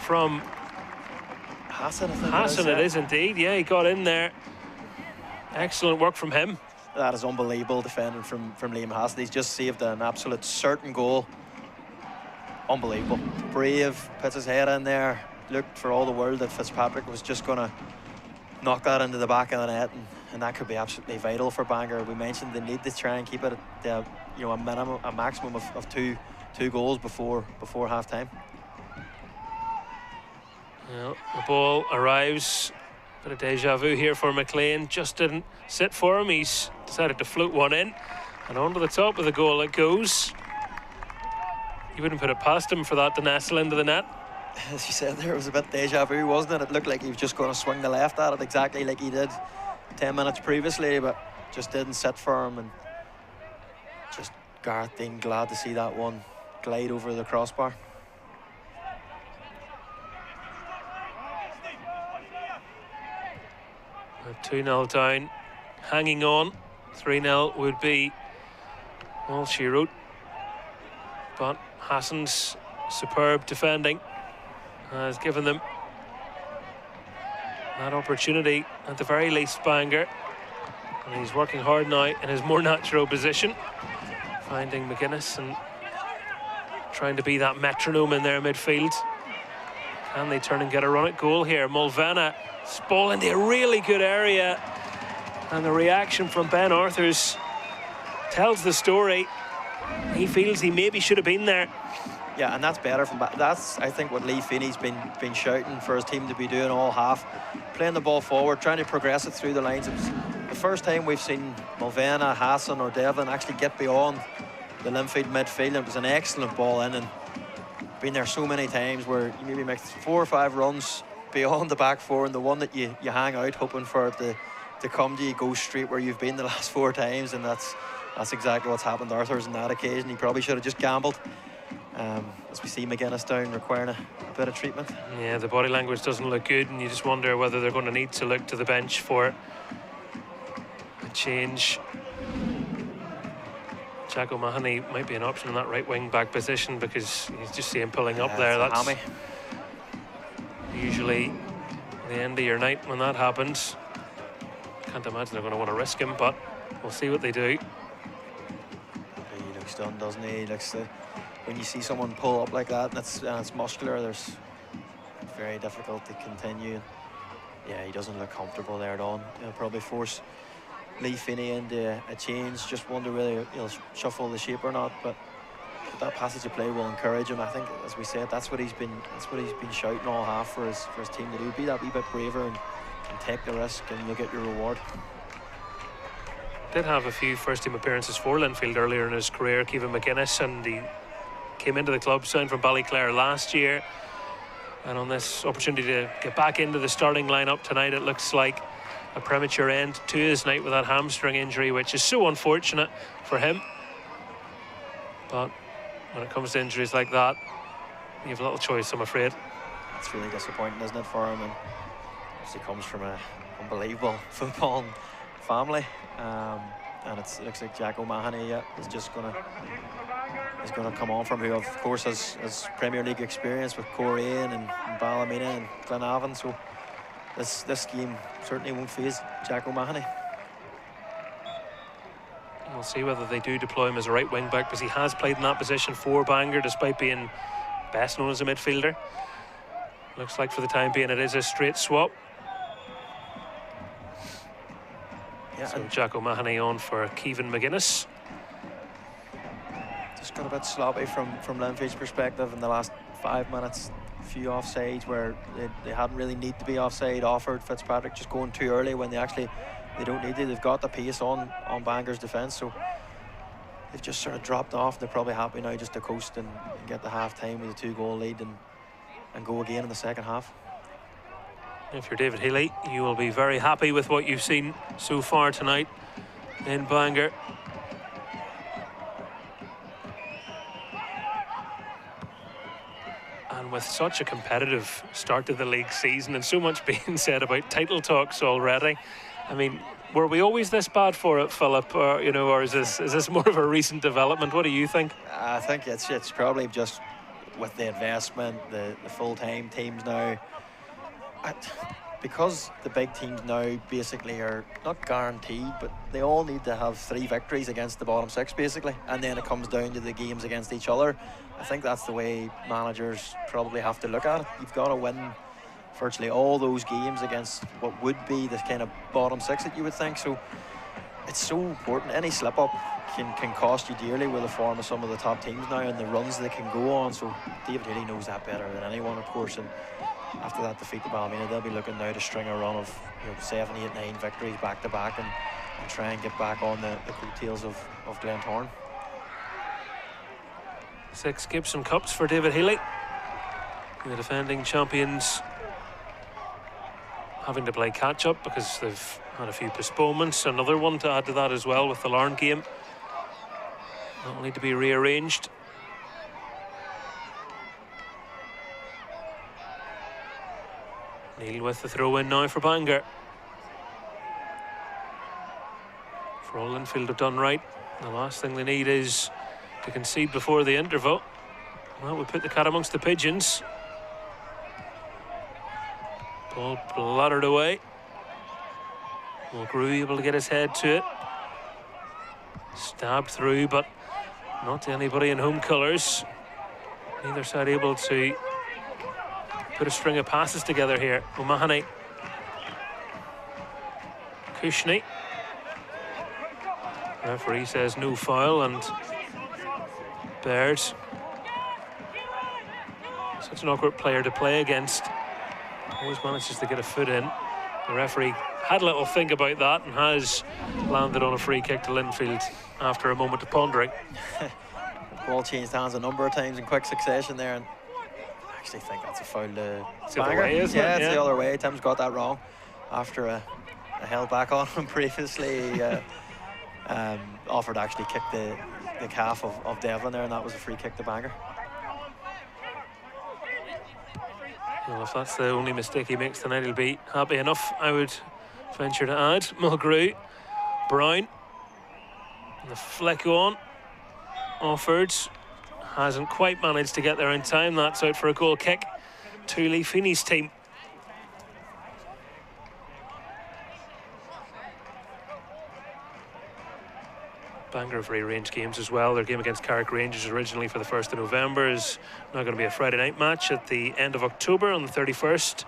from Hassan, I think Hassan, it is indeed. Yeah, he got in there. Excellent work from him. That is unbelievable defending from Liam Hassan. He's just saved an absolute certain goal. Unbelievable. Brave, puts his head in there. Looked for all the world that Fitzpatrick was just going to knock that into the back of the net, and that could be absolutely vital for Bangor. We mentioned they need to try and keep it at a maximum of two goals before half time. Well, the ball arrives. Bit of deja vu here for McLean. Just didn't sit for him. He's decided to float one in, and onto the top of the goal it goes. You wouldn't put it past him for that to nestle into the net. As you said there, it was a bit deja vu, wasn't it? It looked like he was just going to swing the left at it exactly like he did 10 minutes previously, but just didn't sit for him. And just Gareth Dean glad to see that one glide over the crossbar. We're 2-0 down, hanging on. 3-0 would be all she wrote. But Hassan's superb defending has given them that opportunity, at the very least, Bangor. And he's working hard now in his more natural position, finding McGuinness and trying to be that metronome in their midfield. Can they turn and get a run at goal here? Mulvena, ball into a really good area, and the reaction from Ben Arthurs tells the story. He feels he maybe should have been there. Yeah, and that's better from that's, I think, what Lee Feeney's been shouting for his team to be doing all half, playing the ball forward, trying to progress it through the lines. It was the first time we've seen Mulvena, Hassan or Devlin actually get beyond the Linfield midfield. It was an excellent ball in, and been there so many times where you maybe make 4 or 5 runs beyond the back four, and the one that you hang out hoping for it to come to you, go straight where you've been the last 4 times, and that's exactly what's happened to Arthurs on that occasion. He probably should have just gambled. As we see McGuinness down, requiring a bit of treatment. Yeah, the body language doesn't look good, and you just wonder whether they're going to need to look to the bench for a change. Jack O'Mahony might be an option in that right wing back position, because you just see him pulling up there. That's usually the end of your night when that happens. Can't imagine they're going to want to risk him, but we'll see what they do. He looks done, doesn't he? He looks when you see someone pull up like that and it's muscular, it's very difficult to continue. Yeah, he doesn't look comfortable there at all. He'll probably force Lee Finney into a change. Just wonder whether he'll shuffle the shape or not. But that passage of play will encourage him. I think, as we said, that's what he's been shouting all half for his team to do. Be that wee bit braver and take the risk, and you'll get your reward. Did have a few first-team appearances for Linfield earlier in his career, Kevin McGuinness, and he came into the club signed from Ballyclare last year. And on this opportunity to get back into the starting lineup tonight, it looks like a premature end to his night with that hamstring injury, which is so unfortunate for him. But when it comes to injuries like that, you have little choice, I'm afraid. It's really disappointing, isn't it, for him? And he comes from an unbelievable football family. And it looks like Jack O'Mahony is just going to come on from, who of course has Premier League experience with Coleraine and Ballymena and Glenavon. So this game certainly won't faze Jack O'Mahony. We'll see whether they do deploy him as a right wing back, because he has played in that position for Bangor despite being best known as a midfielder. Looks like for the time being it is a straight swap. Yeah, so Jack O'Mahony on for Kevin McGuinness. Just got a bit sloppy from Linfield's perspective in the last 5 minutes. A few offsides where they hadn't really need to be offside offered. Fitzpatrick just going too early when they don't need to. They've got the pace on Bangor's defence, so they've just sort of dropped off. They're probably happy now just to coast and get the half-time with a 2-goal lead and go again in the second half. If you're David Healy, you will be very happy with what you've seen so far tonight in Bangor. And with such a competitive start to the league season and so much being said about title talks already, I mean, were we always this bad for it, Philip? Or, or is this more of a recent development? What do you think? I think it's probably just with the investment, the full-time teams now. Because the big teams now basically are not guaranteed, but they all need to have 3 victories against the bottom 6 basically, and then it comes down to the games against each other. I think that's the way managers probably have to look at it. You've got to win virtually all those games against what would be the kind of bottom 6 that you would think. So it's so important. Any slip up can cost you dearly with the form of some of the top teams now and the runs they can go on. So David Healy knows that better than anyone, of course. And after that defeat to Ballymena, they'll be looking now to string a run of 7, 8, 9 victories back to back and try and get back on the coattails of Glentoran. 6 Gibson Cups for David Healy. The defending champions having to play catch up because they've had a few postponements. Another one to add to that as well with the Larne game. That'll need to be rearranged. Neil with the throw in now for Bangor. For all Linfield have done right, the last thing they need is to concede before the interval. Well, we put the cat amongst the pigeons. Ball blottered away. Mulgrew able to get his head to it. Stabbed through, but not to anybody in home colours. Neither side able to put a string of passes together here. O'Mahony. Kushney. Referee says no foul, and Baird. Such an awkward player to play against. Always manages to get a foot in. The referee had a little think about that and has landed on a free kick to Linfield after a moment of pondering. The ball changed hands a number of times in quick succession there, and I actually think that's a foul to Bangor. It's the other way. Tim's got that wrong after a held back on him previously. Offered to actually kick the calf of Devlin there, and that was a free kick to Bangor. Well, if that's the only mistake he makes tonight, he'll be happy enough, I would venture to add. Mulgrew, Brown, the flick on, offered, hasn't quite managed to get there in time. That's out for a goal kick to Lee Feeney's team. Bangor have rearranged games as well. Their game against Carrick Rangers originally for the 1st of November is now going to be a Friday night match at the end of October on the 31st.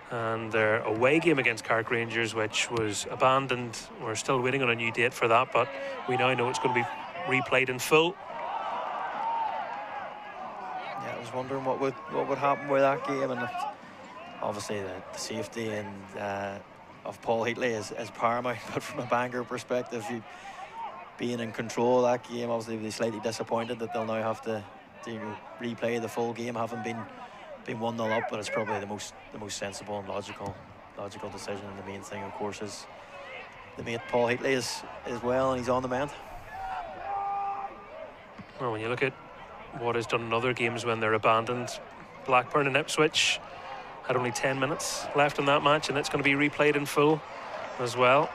And their away game against Carrick Rangers, which was abandoned, we're still waiting on a new date for that, but we now know it's going to be replayed in full. Yeah, I was wondering what would happen with that game, and obviously the safety and of Paul Heatley is paramount. But from a Bangor perspective, being in control of that game, obviously they'll be slightly disappointed that they'll now have to replay the full game, having been 1-0 up. But it's probably the most sensible and logical decision. And the main thing, of course, is the mate Paul Heatley is well, and he's on the mend. Well, when you look at what is done in other games when they're abandoned, Blackburn and Ipswich had only 10 minutes left in that match, and it's going to be replayed in full as well.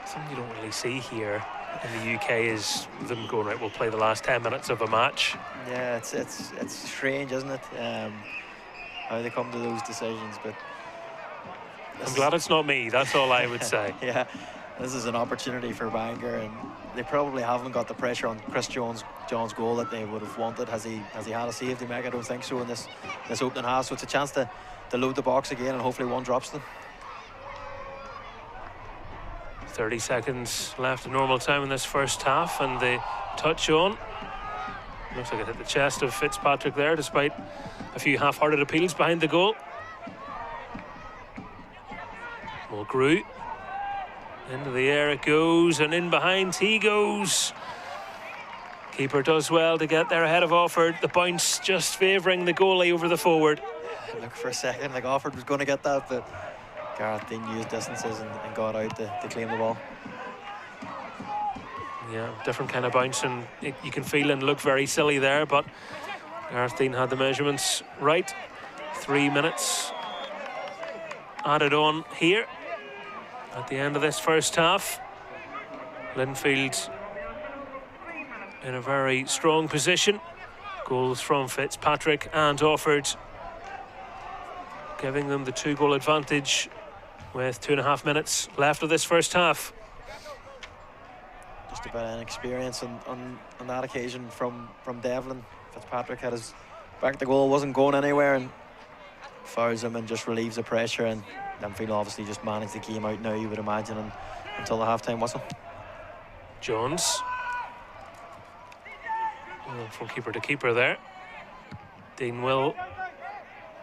Something you don't really see here in the UK is them going, right, we'll play the last 10 minutes of a match. Yeah, it's strange, isn't it? How they come to those decisions, but I'm glad it's not me, that's all I would say. Yeah, this is an opportunity for Bangor, and they probably haven't got the pressure on Chris John's goal that they would have wanted. Has he had a save to make? I don't think so in this opening half. So it's a chance to load the box again, and hopefully one drops them. 30 seconds left of normal time in this first half, and the touch on. Looks like it hit the chest of Fitzpatrick there, despite a few half-hearted appeals behind the goal. Mulgrew. Into the air it goes, and in behind he goes. Keeper does well to get there ahead of Offord. The bounce just favouring the goalie over the forward. Look, for a second like Offord was going to get that, but Gareth Dean used distances and got out to claim the ball. Yeah, different kind of bounce, and you can feel and look very silly there, but Gareth Dean had the measurements right. 3 minutes added on here at the end of this first half. Linfield in a very strong position. Goals from Fitzpatrick and Offord, giving them the 2-goal advantage with 2.5 minutes left of this first half. Just a bit of inexperience on that occasion from Devlin. Fitzpatrick had his back, the goal wasn't going anywhere, and fouls him and just relieves the pressure, and Linfield obviously just managed the game out now, you would imagine, until the half-time whistle. Jones. Well, from keeper to keeper there. Dean will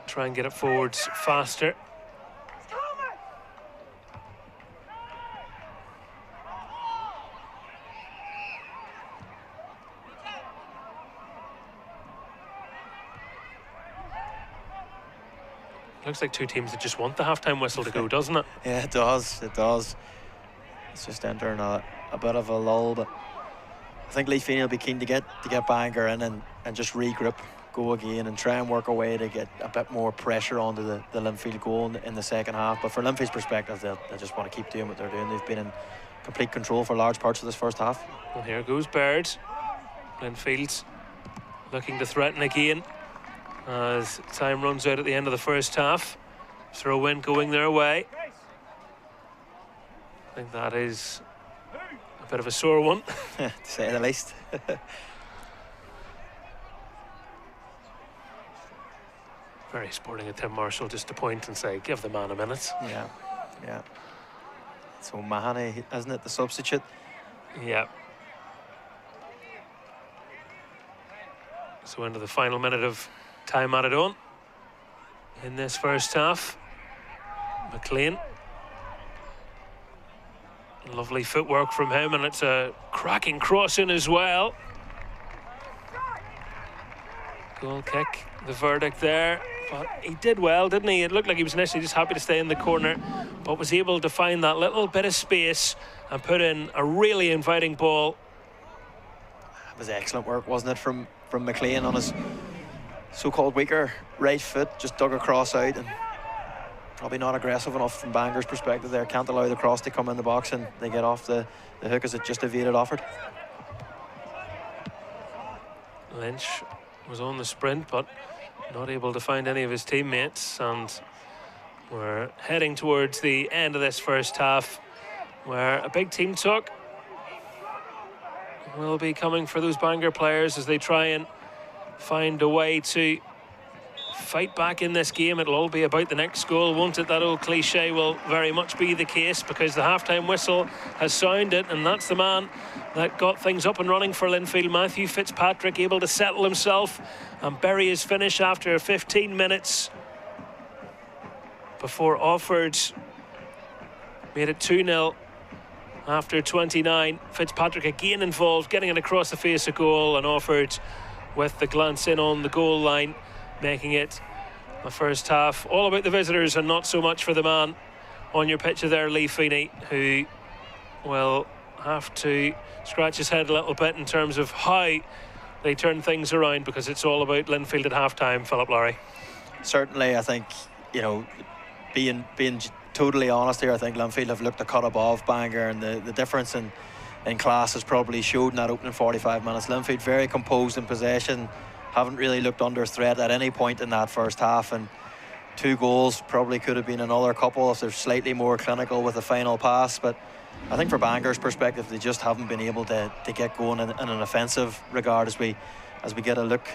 try and get it forwards faster. Looks like two teams that just want the half-time whistle to go, doesn't it? Yeah, it does. It's just entering a bit of a lull, but I think Linfield will be keen to get Bangor in and just regroup, go again, and try and work a way to get a bit more pressure onto the Linfield goal in the second half. But from Linfield's perspective, they just want to keep doing what they're doing. They've been in complete control for large parts of this first half. Well, here goes Baird. Linfield looking to threaten again as time runs out at the end of the first half. Throw in going their way. I think that is a bit of a sore one, to say the least. Very sporting of Tim Marshall just to point and say, give the man a minute. Yeah. So Mahoney, isn't it, the substitute? Yeah. So into the final minute of time added on in this first half. McLean. Lovely footwork from him, and it's a cracking cross in as well. Goal kick, the verdict there. But he did well, didn't he? It looked like he was initially just happy to stay in the corner, but was able to find that little bit of space and put in a really inviting ball. It was excellent work, wasn't it, from McLean on his so-called weaker right foot, just dug a cross out, and probably not aggressive enough from Bangor's perspective there. Can't allow the cross to come in the box, and they get off the hook as it just evaded Offord. Lynch was on the sprint, but not able to find any of his teammates, and we're heading towards the end of this first half. where a big team talk will be coming for those Bangor players as they try and find a way to fight back in this game. It'll all be about the next goal, won't it? That old cliche will very much be the case, because the half-time whistle has sounded, and that's the man that got things up and running for Linfield. Matthew Fitzpatrick able to settle himself and bury his finish after 15 minutes before Offord made it 2-0 after 29. Fitzpatrick again involved, getting it across the face of goal, and Offord with the glance in on the goal line, making it the first half all about the visitors and not so much for the man on your picture there, Lee Feeney, who will have to scratch his head a little bit in terms of how they turn things around, because it's all about Linfield at half-time. Philip Lowry. Certainly, I think, you know, being totally honest here, I think Linfield have looked a cut above Bangor, and the difference in class has probably showed in that opening 45 minutes. Linfield very composed in possession, haven't really looked under threat at any point in that first half, and 2 goals probably could have been another couple if they're slightly more clinical with the final pass. But I think for Bangor's perspective, they just haven't been able to get going in an offensive regard as we get a look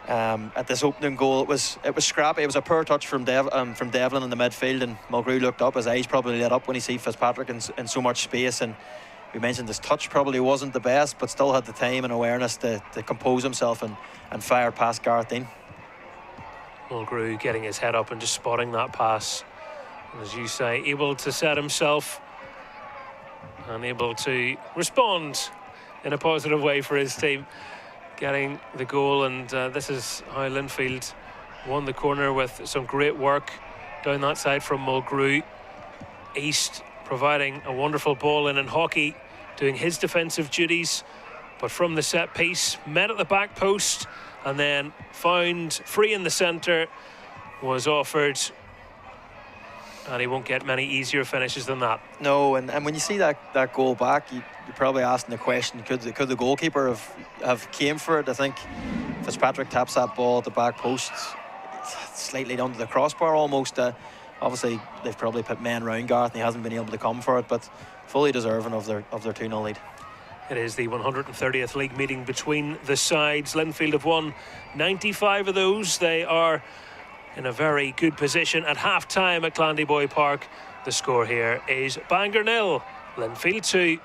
at this opening goal. It was scrappy. It was a poor touch from Devlin in the midfield, and Mulgrew looked up. His eyes probably lit up when he see Fitzpatrick in so much space, and we mentioned his touch probably wasn't the best, but still had the time and awareness to compose himself and fire past Gareth Dean. Mulgrew getting his head up and just spotting that pass, and as you say, able to set himself and able to respond in a positive way for his team, getting the goal. And this is how Linfield won the corner, with some great work down that side from Mulgrew. East providing a wonderful ball in, and Hockey doing his defensive duties, but from the set piece, met at the back post and then found free in the centre was Offord, and he won't get many easier finishes than that. No, and when you see that goal back, you're probably asking the question, could the goalkeeper have came for it? I think Fitzpatrick taps that ball at the back post, slightly under the crossbar almost. Obviously they've probably put men round Gareth and he hasn't been able to come for it, but fully deserving of their 2-0 lead. It is the 130th league meeting between the sides. Linfield have won 95 of those. They are in a very good position at half-time at Clandyboy Park. The score here is Bangor 0, Linfield 2.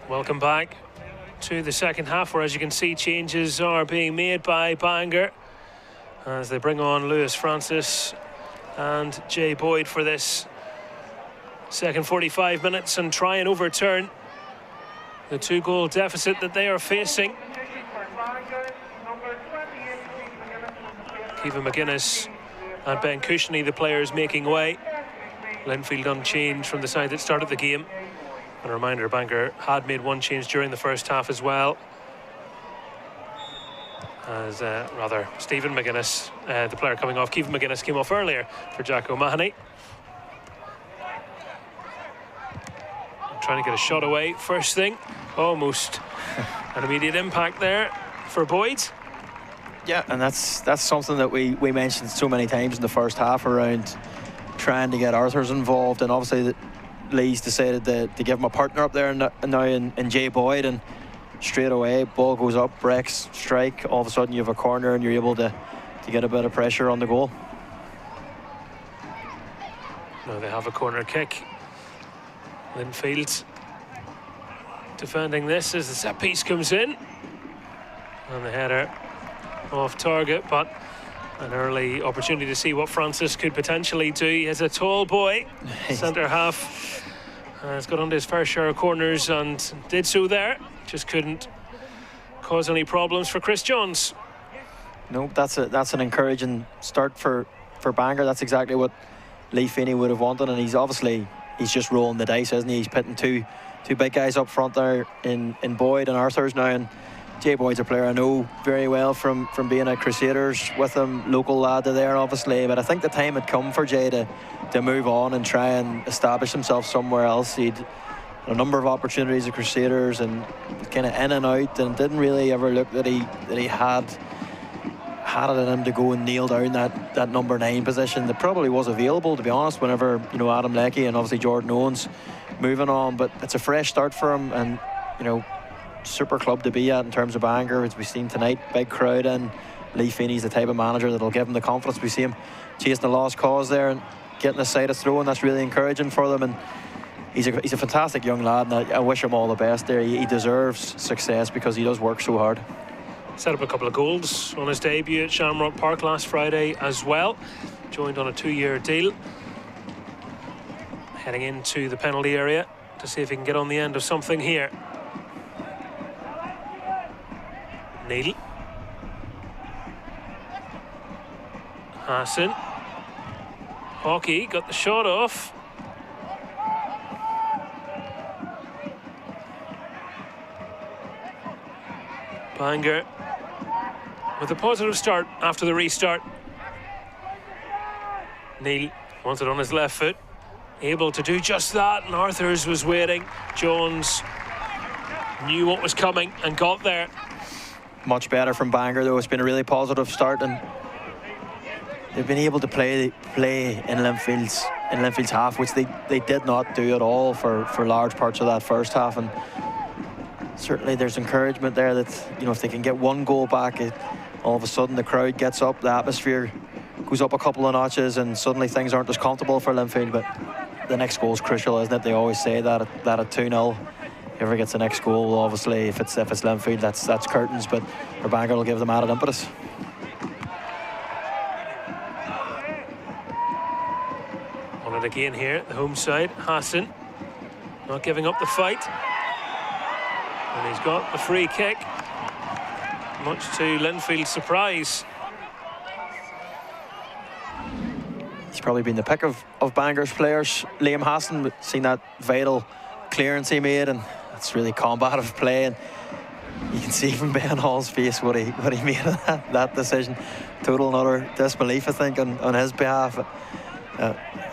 Welcome back to the second half, where, as you can see, changes are being made by Bangor as they bring on Lewis Francis and Jay Boyd for this second 45 minutes and try and overturn the 2-goal deficit that they are facing. Kevin McGuinness and Ben Cushney, the players making way. Linfield unchanged from the side that started the game. And a reminder, Bangor had made one change during the first half as well, as Stephen McGuinness, the player coming off, Kevin McGuinness, came off earlier for Jack O'Mahony. Trying to get a shot away first thing. Almost an immediate impact there for Boyd. Yeah, and that's something that we mentioned so many times in the first half around trying to get Arthurs involved, and obviously Lee's decided to give him a partner up there now in Jay Boyd, and straight away ball goes up, breaks, strike, all of a sudden you have a corner and you're able to get a bit of pressure on the goal. Now they have a corner kick. Linfield defending this as the set piece comes in, and the header off target, but an early opportunity to see what Francis could potentially do. He is a tall boy, centre half, has got under his fair share of corners and did so there, just couldn't cause any problems for Chris Johns. No, that's an encouraging start for Bangor. That's exactly what Lee Feeney would have wanted, and he's just rolling the dice, isn't he? He's pitting two big guys up front there in Boyd and Arthurs now, and Jay Boyd's a player I know very well from being at Crusaders with him, local lad to there obviously, but I think the time had come for Jay to move on and try and establish himself somewhere else. He'd a number of opportunities at Crusaders and kind of in and out, and didn't really ever look that he had it in him to go and nail down that number 9 position that probably was available, to be honest, whenever Adam Leckie and obviously Jordan Owens moving on. But it's a fresh start for him, and super club to be at in terms of Bangor, as we've seen tonight. Big crowd, and Lee Feeney's the type of manager that'll give him the confidence. We see him chasing the lost cause there and getting a side of throw, and that's really encouraging for them. And he's a fantastic young lad, and I wish him all the best there. He deserves success because he does work so hard. Set up a couple of goals on his debut at Shamrock Park last Friday as well. Joined on a 2-year deal. Heading into the penalty area to see if he can get on the end of something here. Neil. Hassan. Hockey got the shot off. Bangor with a positive start after the restart. Neil wants it on his left foot, able to do just that, and Arthurs was waiting. Jones knew what was coming and got there. Much better from Bangor though. It's been a really positive start, and they've been able to play in Linfield's half, which they did not do at all for large parts of that first half. And certainly there's encouragement there that if they can get one goal back, all of a sudden the crowd gets up, the atmosphere goes up a couple of notches, and suddenly things aren't as comfortable for Linfield. But the next goal is crucial, isn't it? They always say that at 2-0. Whoever gets the next goal, well, obviously if it's Linfield, that's curtains, but for Bangor will give them added impetus. On it again here, the home side. Hassan not giving up the fight, and he's got the free kick, much to Linfield's surprise. He's probably been the pick of Bangor's players. Liam Hassan, seen that vital clearance he made, and that's really combative play, and you can see from Ben Hall's face what he made of that decision. Total and utter disbelief, I think, on his behalf.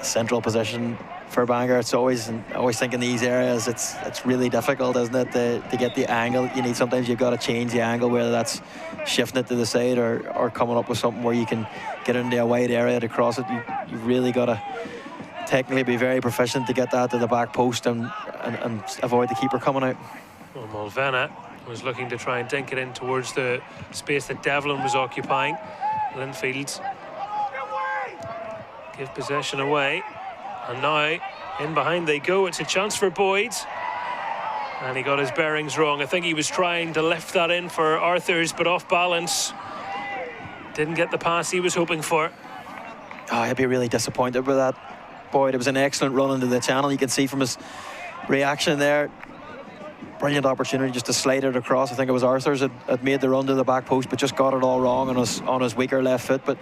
Central position for Bangor. It's always think in these areas it's really difficult, isn't it, to get the angle. Sometimes you've got to change the angle, whether that's shifting it to the side or coming up with something where you can get into a wide area to cross it. You've really got to technically be very proficient to get that to the back post and avoid the keeper coming out. Well, Mulvena was looking to try and dink it in towards the space that Devlin was occupying. Linfield give possession away, and now in behind they go. It's a chance for Boyd. And he got his bearings wrong. I think he was trying to lift that in for Arthurs, but off balance. Didn't get the pass he was hoping for. Oh, I'd be really disappointed with that. Boyd, it was an excellent run into the channel. You can see from his reaction there. Brilliant opportunity just to slide it across. I think it was Arthurs had made the run to the back post, but just got it all wrong on his weaker left foot. But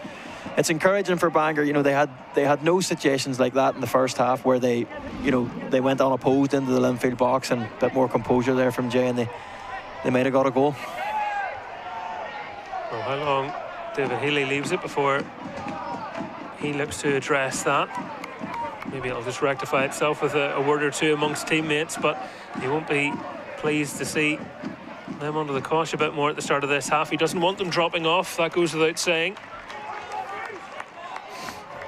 it's encouraging for Bangor. You know, they had no situations like that in the first half where they went unopposed into the Linfield box, and a bit more composure there from Jay, and they might have got a goal. Well, how long David Healy leaves it before he looks to address that? Maybe it'll just rectify itself with a word or two amongst teammates, but he won't be pleased to see them under the cosh a bit more at the start of this half. He doesn't want them dropping off, that goes without saying.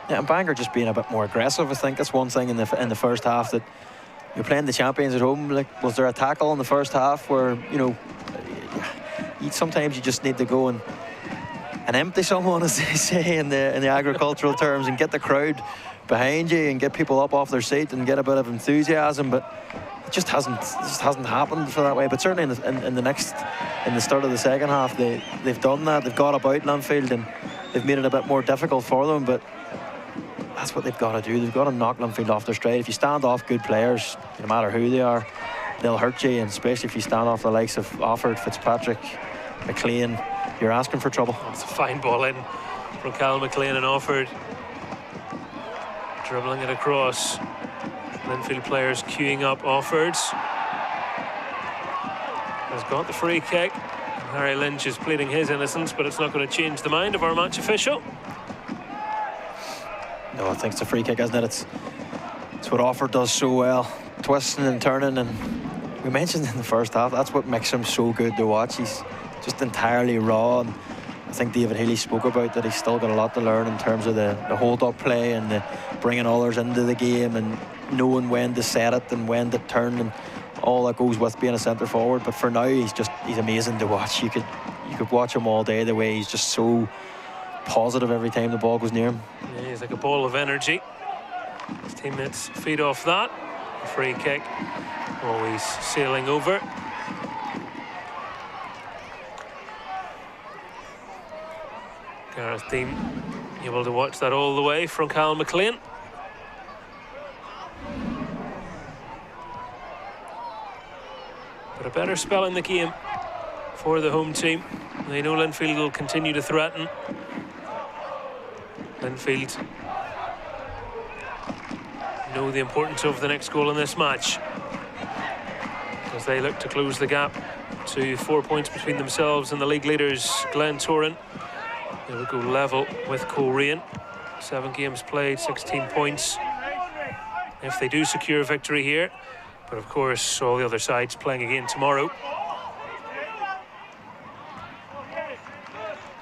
Yeah, and Bangor just being a bit more aggressive. I think that's one thing in the first half, that you're playing the champions at home. Like, was there a tackle in the first half where sometimes you just need to go and empty someone, as they say in the agricultural terms, and get the crowd behind you and get people up off their seat and get a bit of enthusiasm, but it just hasn't happened for that way. But certainly in the start of the second half, they've done that. They've got about Linfield and they've made it a bit more difficult for them, but that's what they've got to do. They've got to knock Linfield off their stride. If you stand off good players, no matter who they are, they'll hurt you, and especially if you stand off the likes of Offord, Fitzpatrick, McLean, you're asking for trouble. It's a fine ball in from Cal McLean and Offord. Dribbling it across. Linfield players queuing up. Offord has got the free kick. Harry Lynch is pleading his innocence, but it's not going to change the mind of our match official. No, I think it's a free kick, isn't it? It's what Offord does so well, twisting and turning, and we mentioned in the first half, that's what makes him so good to watch. He's just entirely raw, and I think David Healy spoke about that he's still got a lot to learn in terms of the hold-up play and the bringing others into the game and knowing when to set it and when to turn and all that goes with being a centre forward. But for now, he's amazing to watch. You could watch him all day, the way he's just so positive every time the ball goes near him. Yeah, he's like a ball of energy. His teammates feed off that. A free kick always sailing over. Gareth Dean able to watch that all the way from Cal McLean. But a better spell in the game for the home team. They know Linfield will continue to threaten. Linfield know the importance of the next goal in this match, as they look to close the gap to 4 points between themselves and the league leaders Glentoran. They will go level with Coleraine. 7 games played, 16 points if they do secure a victory here. But of course, all the other sides playing again tomorrow.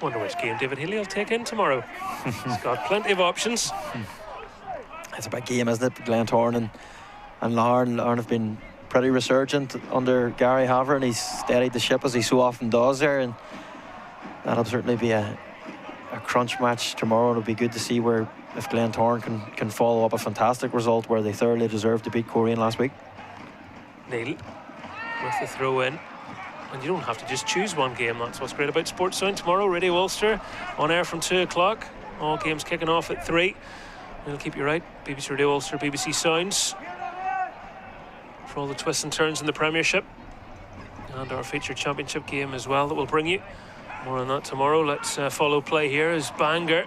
Wonder which game David Healy will take in tomorrow. He's got plenty of options. It's a big game, isn't it? Glentoran and Larne. Larne have been pretty resurgent under Gary Haver, and he's steadied the ship as he so often does there. And that'll certainly be a crunch match tomorrow. It'll be good to see where if Glentoran can follow up a fantastic result where they thoroughly deserved to beat Coleraine last week. Neil with the throw in. And you don't have to just choose one game. That's what's great about Sports Sound tomorrow. Radio Ulster on air from 2 o'clock. All games kicking off at 3. We'll keep you right. BBC Radio Ulster, BBC Sounds, for all the twists and turns in the Premiership. And our featured championship game as well that we'll bring you. More on that tomorrow. Let's follow play here as Bangor.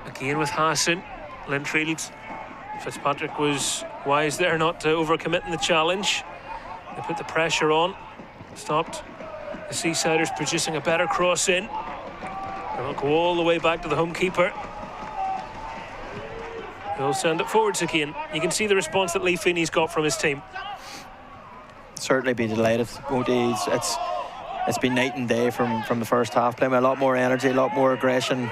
Again with Hassan. Linfield. Fitzpatrick was wise there not to overcommit in the challenge. They put the pressure on. Stopped the Seasiders producing a better cross in. And it'll go all the way back to the home keeper. He'll send it forwards again. You can see the response that Lee Feeney's got from his team. Certainly be delighted. It's been night and day from the first half. Playing with a lot more energy, a lot more aggression,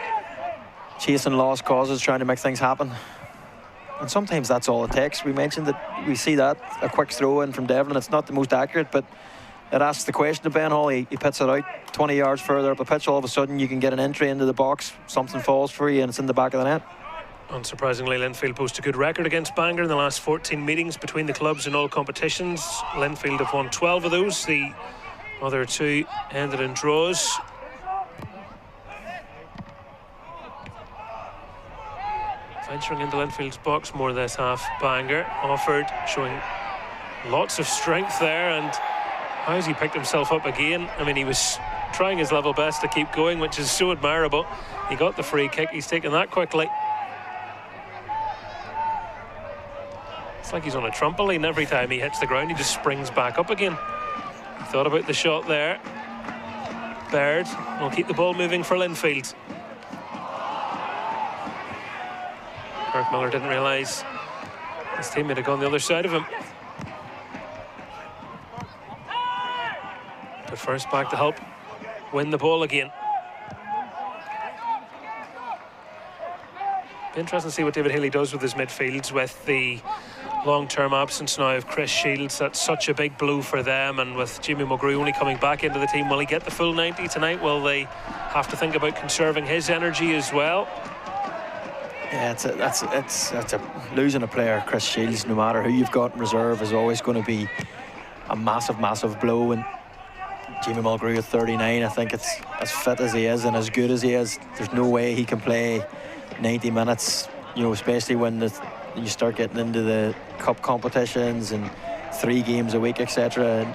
chasing lost causes, trying to make things happen. And sometimes that's all it takes. We mentioned that we see that, a quick throw in from Devlin. It's not the most accurate, but it asks the question to Ben Hall. He pits it out 20 yards further up the pitch. All of a sudden you can get an entry into the box. Something falls for you and it's in the back of the net. Unsurprisingly, Linfield post a good record against Bangor in the last 14 meetings between the clubs in all competitions. Linfield have won 12 of those. The other 2 ended in draws. Venturing into Linfield's box more this half. Bangor offered, showing lots of strength there, and how has he picked himself up again? I mean, he was trying his level best to keep going, which is so admirable. He got the free kick, he's taken that quickly. It's like he's on a trampoline. Every time he hits the ground, he just springs back up again. He thought about the shot there. Baird will keep the ball moving for Linfield. Kirk Miller didn't realise his teammate had gone the other side of him. But first back to help win the ball again. Be interesting to see what David Healy does with his midfields with the long-term absence now of Chris Shields. That's such a big blow for them, and with Jimmy Mulgrew only coming back into the team, will he get the full 90 tonight? Will they have to think about conserving his energy as well? Yeah, that's losing a player, Chris Shields, no matter who you've got in reserve, is always going to be a massive blow. And Jimmy Mulgrew at 39, I think it's as fit as he is and as good as he is, there's no way he can play 90 minutes, you know, especially when you start getting into the cup competitions and 3 games a week, etc. And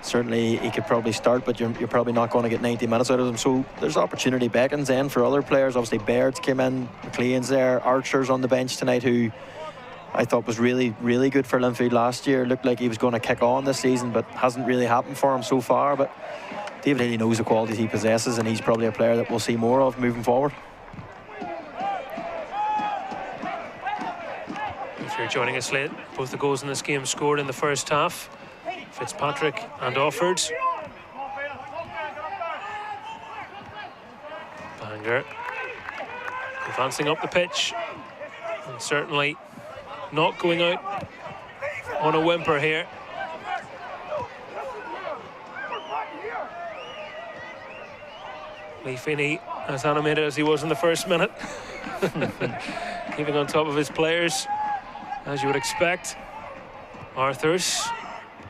certainly he could probably start, but you're probably not going to get 90 minutes out of him. So there's opportunity beckons then for other players. Obviously Baird's came in, McLean's there, Archer's on the bench tonight, who I thought was really good for Linfield last year. Looked like he was going to kick on this season, but hasn't really happened for him so far. But David Healy knows the qualities he possesses, and he's probably a player that we'll see more of moving forward. If you're joining us late, both the goals in this game scored in the first half. Fitzpatrick and Offord. Bangor advancing up the pitch, and certainly not going out on a whimper here. Lee Feeney, as animated as he was in the first minute, keeping on top of his players, as you would expect. Arthurs,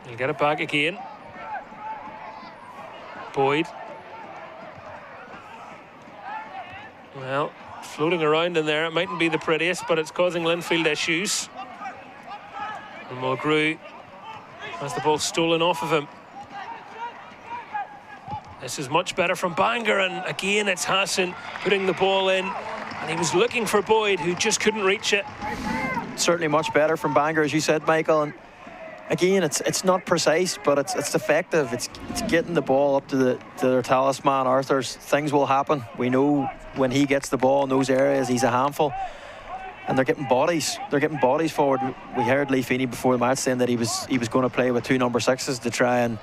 he'll get it back again. Boyd. Well, floating around in there, it mightn't be the prettiest, but it's causing Linfield issues. And Mulgrew has the ball stolen off of him. This is much better from Bangor, and again it's Hassan putting the ball in, and he was looking for Boyd, who just couldn't reach it. Certainly much better from Bangor, as you said, Michael. And again, it's not precise, but it's effective. It's getting the ball up to their talisman, Arthurs. Things will happen. We know when he gets the ball in those areas, he's a handful. And they're getting bodies. They're getting bodies forward. We heard Lee Feeney before the match saying that he was going to play with 2 number 6s to try and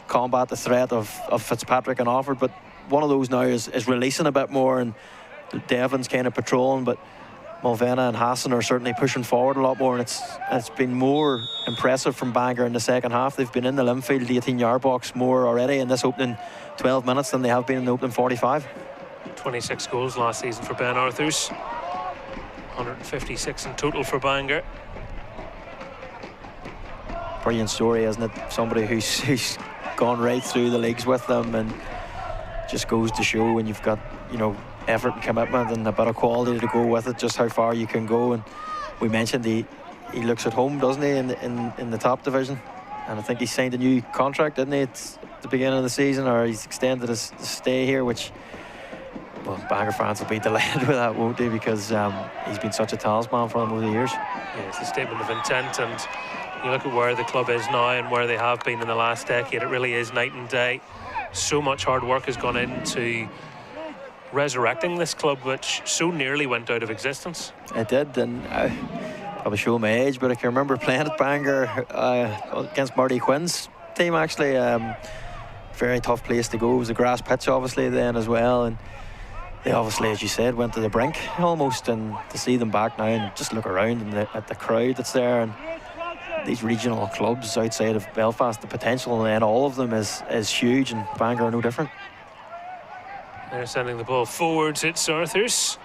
combat the threat of Fitzpatrick and Offord. But one of those now is releasing a bit more, and Devlin's kind of patrolling, but Mulvena and Hassan are certainly pushing forward a lot more, and it's been more impressive from Bangor in the second half. They've been in the Linfield 18-yard box more already in this opening 12 minutes than they have been in the opening 45. 26 goals last season for Ben Arthurs, 156 in total for Bangor. Brilliant story, isn't it? Somebody who's gone right through the leagues with them, and just goes to show when you've got, you know, effort and commitment and a bit of quality to go with it, just how far you can go. And we mentioned he looks at home, doesn't he, in the top division, and I think he signed a new contract, didn't he, at the beginning of the season, or he's extended his stay here, which, well, Bangor fans will be delighted with that, won't they, because he's been such a talisman for them over the years. Yeah, it's a statement of intent, and you look at where the club is now and where they have been in the last decade, it really is night and day. So much hard work has gone into resurrecting this club, which so nearly went out of existence. It did, and probably show my age, but I can remember playing at Bangor against Marty Quinn's team, actually. Very tough place to go. It was a grass pitch, obviously, then as well, and they obviously, as you said, went to the brink almost. And to see them back now and just look around and at the crowd that's there, and these regional clubs outside of Belfast, the potential in all of them is huge, and Bangor are no different. They're sending the ball forwards. It's Arthurs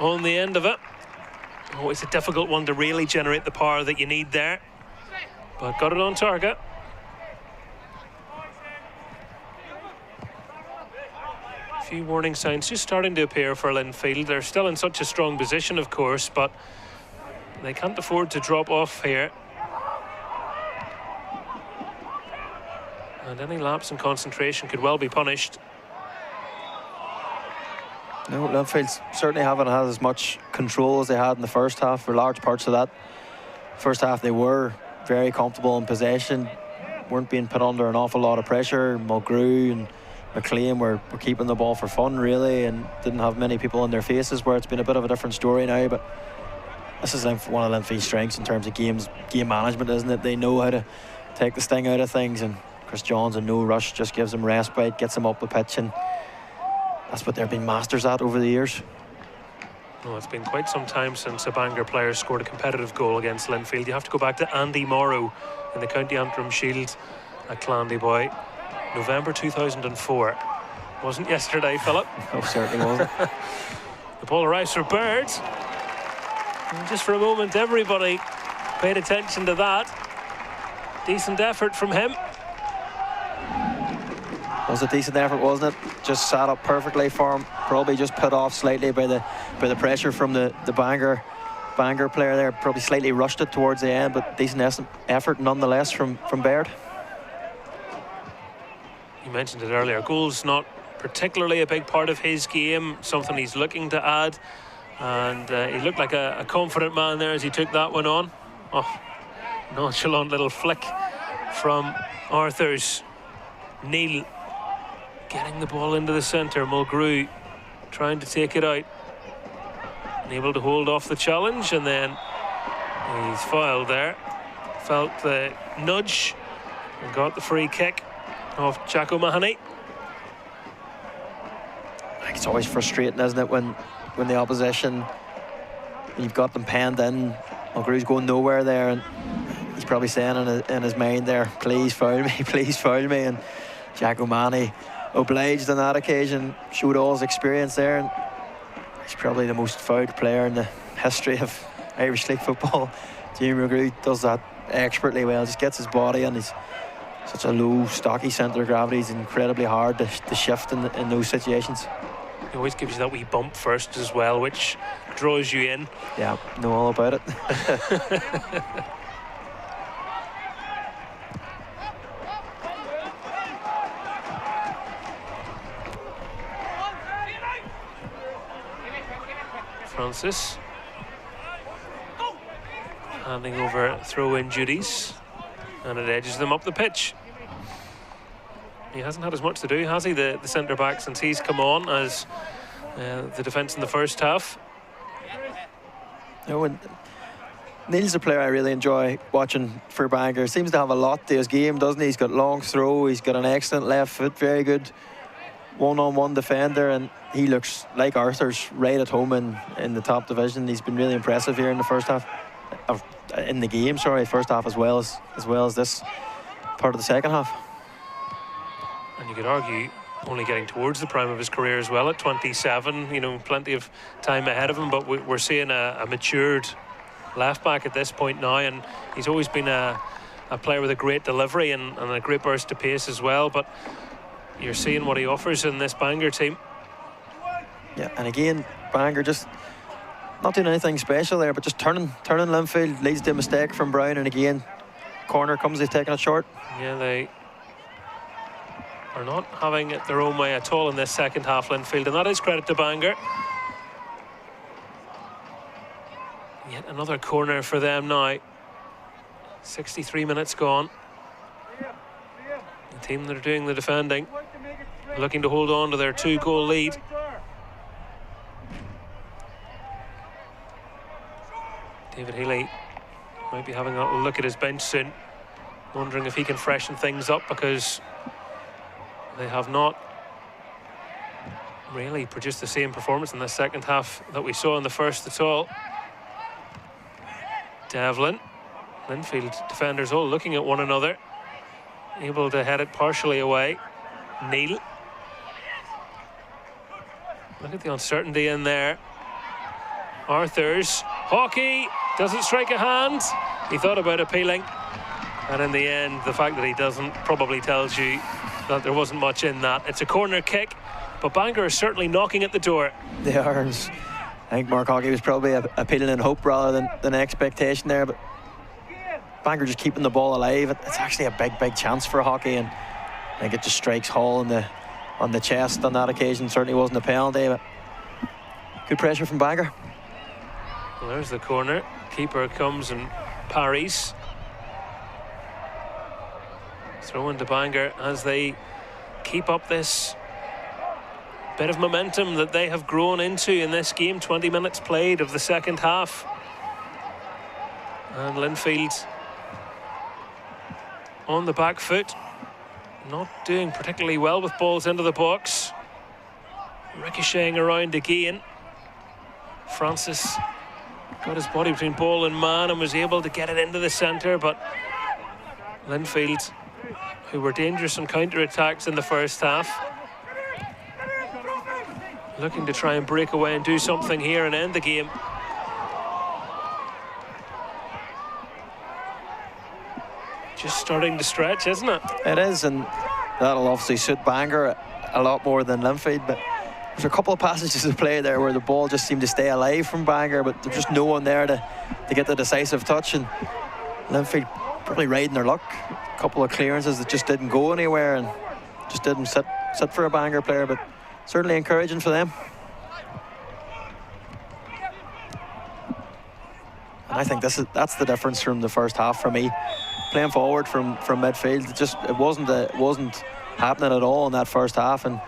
on the end of it. Always a difficult one to really generate the power that you need there, but got it on target. A few warning signs just starting to appear for Linfield. They're still in such a strong position, of course, but they can't afford to drop off here. And any lapse in concentration could well be punished. No, Linfield certainly haven't had as much control as they had in the first half for large parts of that. First half they were very comfortable in possession, weren't being put under an awful lot of pressure. Mulgrew and McLean were keeping the ball for fun, really, and didn't have many people in their faces, where it's been a bit of a different story now. But this is one of Linfield's strengths in terms of game management, isn't it? They know how to take the sting out of things, and Chris Johns in no rush just gives them respite, gets them up the pitch, and that's what they've been masters at over the years. Well, it's been quite some time since a Bangor player scored a competitive goal against Linfield. You have to go back to Andy Morrow in the County Antrim Shield at Clandyboy, November 2004. Wasn't yesterday, Philip? No, certainly wasn't. The ball arrives for Bird. And just for a moment, everybody paid attention to that. Decent effort from him. Was a decent effort, wasn't it? Just sat up perfectly for him. Probably just put off slightly by the pressure from the Bangor player there. Probably slightly rushed it towards the end, but decent effort nonetheless from Baird. You mentioned it earlier. Goals not particularly a big part of his game. Something he's looking to add, and he looked like a confident man there as he took that one on. Oh, nonchalant little flick from Arthurs. Neil getting the ball into the centre. Mulgrew trying to take it out, unable to hold off the challenge, and then he's fouled there. Felt the nudge and got the free kick off Jack O'Mahony. It's always frustrating, isn't it, when the opposition, you've got them penned in, Mulgrew's going nowhere there, and he's probably saying in his mind there, please foul me, please foul me, and Jack O'Mahony obliged on that occasion, showed all his experience there, and he's probably the most fouled player in the history of Irish League football. Jamie Mulgrew does that expertly well, just gets his body, and he's such a low, stocky centre of gravity. It's incredibly hard to shift in those situations. He always gives you that wee bump first as well, which draws you in. Yeah, know all about it. Francis handing over throw-in duties, and it edges them up the pitch. He hasn't had as much to do, has he, the centre-back, since he's come on as the defence in the first half? No, and Neil's a player I really enjoy watching for Bangor. Seems to have a lot to his game, doesn't he? He's got long throw, he's got an excellent left foot, very good one-on-one defender, and he looks like Arthur's right at home in the top division. He's been really impressive here in the first half, in the game, first half as well as this part of the second half. And you could argue only getting towards the prime of his career as well at 27, you know, plenty of time ahead of him, but we're seeing a matured left back at this point now, and he's always been a player with a great delivery and a great burst of pace as well, but you're seeing what he offers in this Bangor team. Yeah, and again, Bangor just not doing anything special there, but just turning Linfield, leads to a mistake from Brown, and again, corner comes, they've taken it short. Yeah, they are not having it their own way at all in this second half, Linfield, and that is credit to Bangor. Yet another corner for them now. 63 minutes gone. The team that are doing the defending, looking to hold on to their 2-goal lead. David Healy might be having a look at his bench soon, wondering if he can freshen things up, because they have not really produced the same performance in the second half that we saw in the first at all. Devlin, Linfield defenders all looking at one another, able to head it partially away. Neil, look at the uncertainty in there. Arthurs Hockey doesn't strike a hand. He thought about appealing, and in the end, the fact that he doesn't probably tells you that there wasn't much in that. It's a corner kick, but Bangor is certainly knocking at the door. They are. I think Mark Hockey was probably appealing in hope rather than expectation there, but Bangor just keeping the ball alive. It's actually a big chance for Hockey, and I think it just strikes Hall on the chest on that occasion. Certainly wasn't a penalty, but good pressure from Bangor. Well, there's the corner. Keeper comes and parries. Throw into Bangor as they keep up this bit of momentum that they have grown into in this game. 20 minutes played of the second half, and Linfield on the back foot, not doing particularly well with balls into the box. Ricocheting around again. Francis got his body between ball and man and was able to get it into the centre, but Linfield, who were dangerous on counter-attacks in the first half, looking to try and break away and do something here and end the game. Just starting to stretch, isn't it? It is, and that'll obviously suit Bangor a lot more than Linfield, but there's a couple of passages of play there where the ball just seemed to stay alive from Bangor, but there's just no one there to get the decisive touch, and Linfield probably riding their luck. A couple of clearances that just didn't go anywhere and just didn't sit for a Bangor player, but certainly encouraging for them. And I think that's the difference from the first half for me. Playing forward from midfield, it wasn't happening at all in that first half, and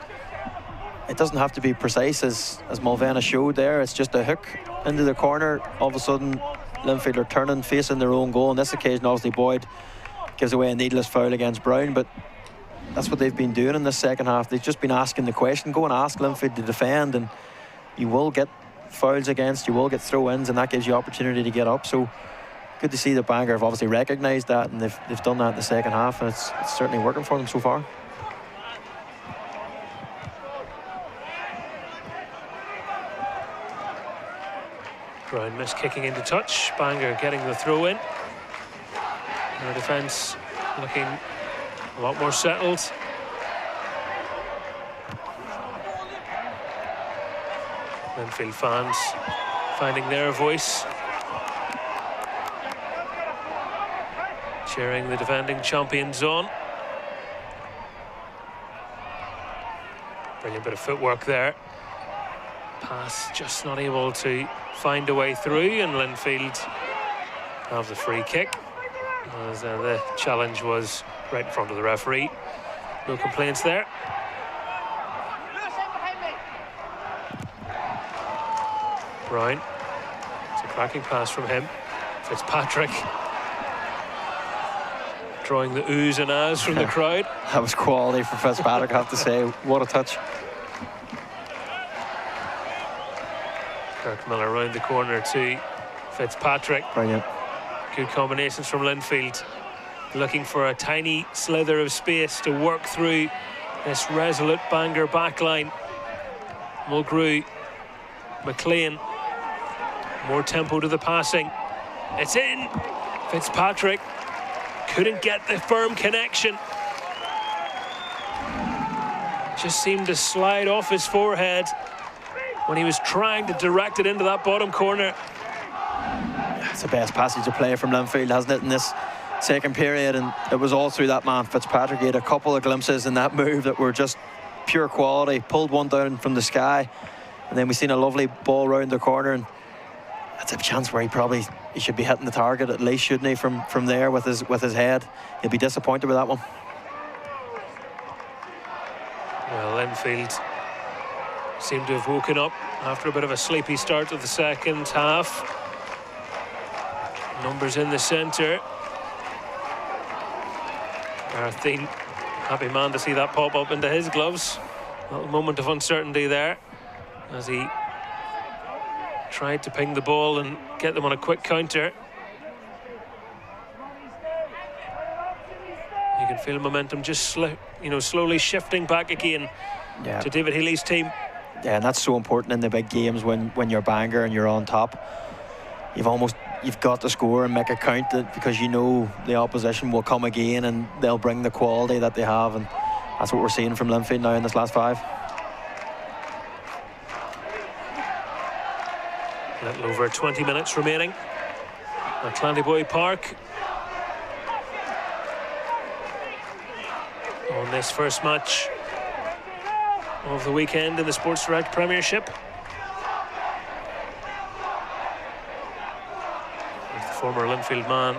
it doesn't have to be precise as Mulvena showed there. It's just a hook into the corner. All of a sudden, Linfield are turning, facing their own goal. On this occasion, obviously Boyd gives away a needless foul against Brown, but that's what they've been doing in this second half. They've just been asking the question. Go and ask Linfield to defend, and you will get fouls against, you will get throw-ins, and that gives you opportunity to get up. So good to see that Bangor have obviously recognised that, and they've done that in the second half, and it's certainly working for them so far. Brown missed kicking into touch. Bangor getting the throw in. Their defence looking a lot more settled. Linfield fans finding their voice, cheering the defending champions on. Brilliant bit of footwork there. Pass just not able to find a way through, and Linfield have the free kick as the challenge was right in front of the referee. No complaints there. Brown, it's a cracking pass from him. Fitzpatrick drawing the oohs and ahs from the crowd. That was quality for Fitzpatrick, I have to say. What a touch. Kirk Miller around the corner to Fitzpatrick. Brilliant. Good combinations from Linfield, looking for a tiny slither of space to work through this resolute Bangor backline. Mulgrew, McLean, more tempo to the passing. It's in. Fitzpatrick couldn't get the firm connection. Just seemed to slide off his forehead when he was trying to direct it into that bottom corner. It's the best passage of play from Linfield, hasn't it, in this second period, and it was all through that man Fitzpatrick. He had a couple of glimpses in that move that were just pure quality. Pulled one down from the sky, and then we seen a lovely ball round the corner, and that's a chance where he should be hitting the target at least, shouldn't he, from there with his head. He'll be disappointed with that one. Well, Linfield seemed to have woken up after a bit of a sleepy start to the second half. Numbers in the centre. Garthine, happy man to see that pop up into his gloves. A little moment of uncertainty there as he tried to ping the ball and get them on a quick counter. You can feel momentum just slowly shifting back again to David Healy's team. Yeah, and that's so important in the big games when you're Bangor and you're on top. you've got to score and make it count, because you know the opposition will come again and they'll bring the quality that they have, and that's what we're seeing from Linfield now in this last 5. A little over 20 minutes remaining at Clandyboy Park on this first match of the weekend in the Sports Direct Premiership. With the former Linfield man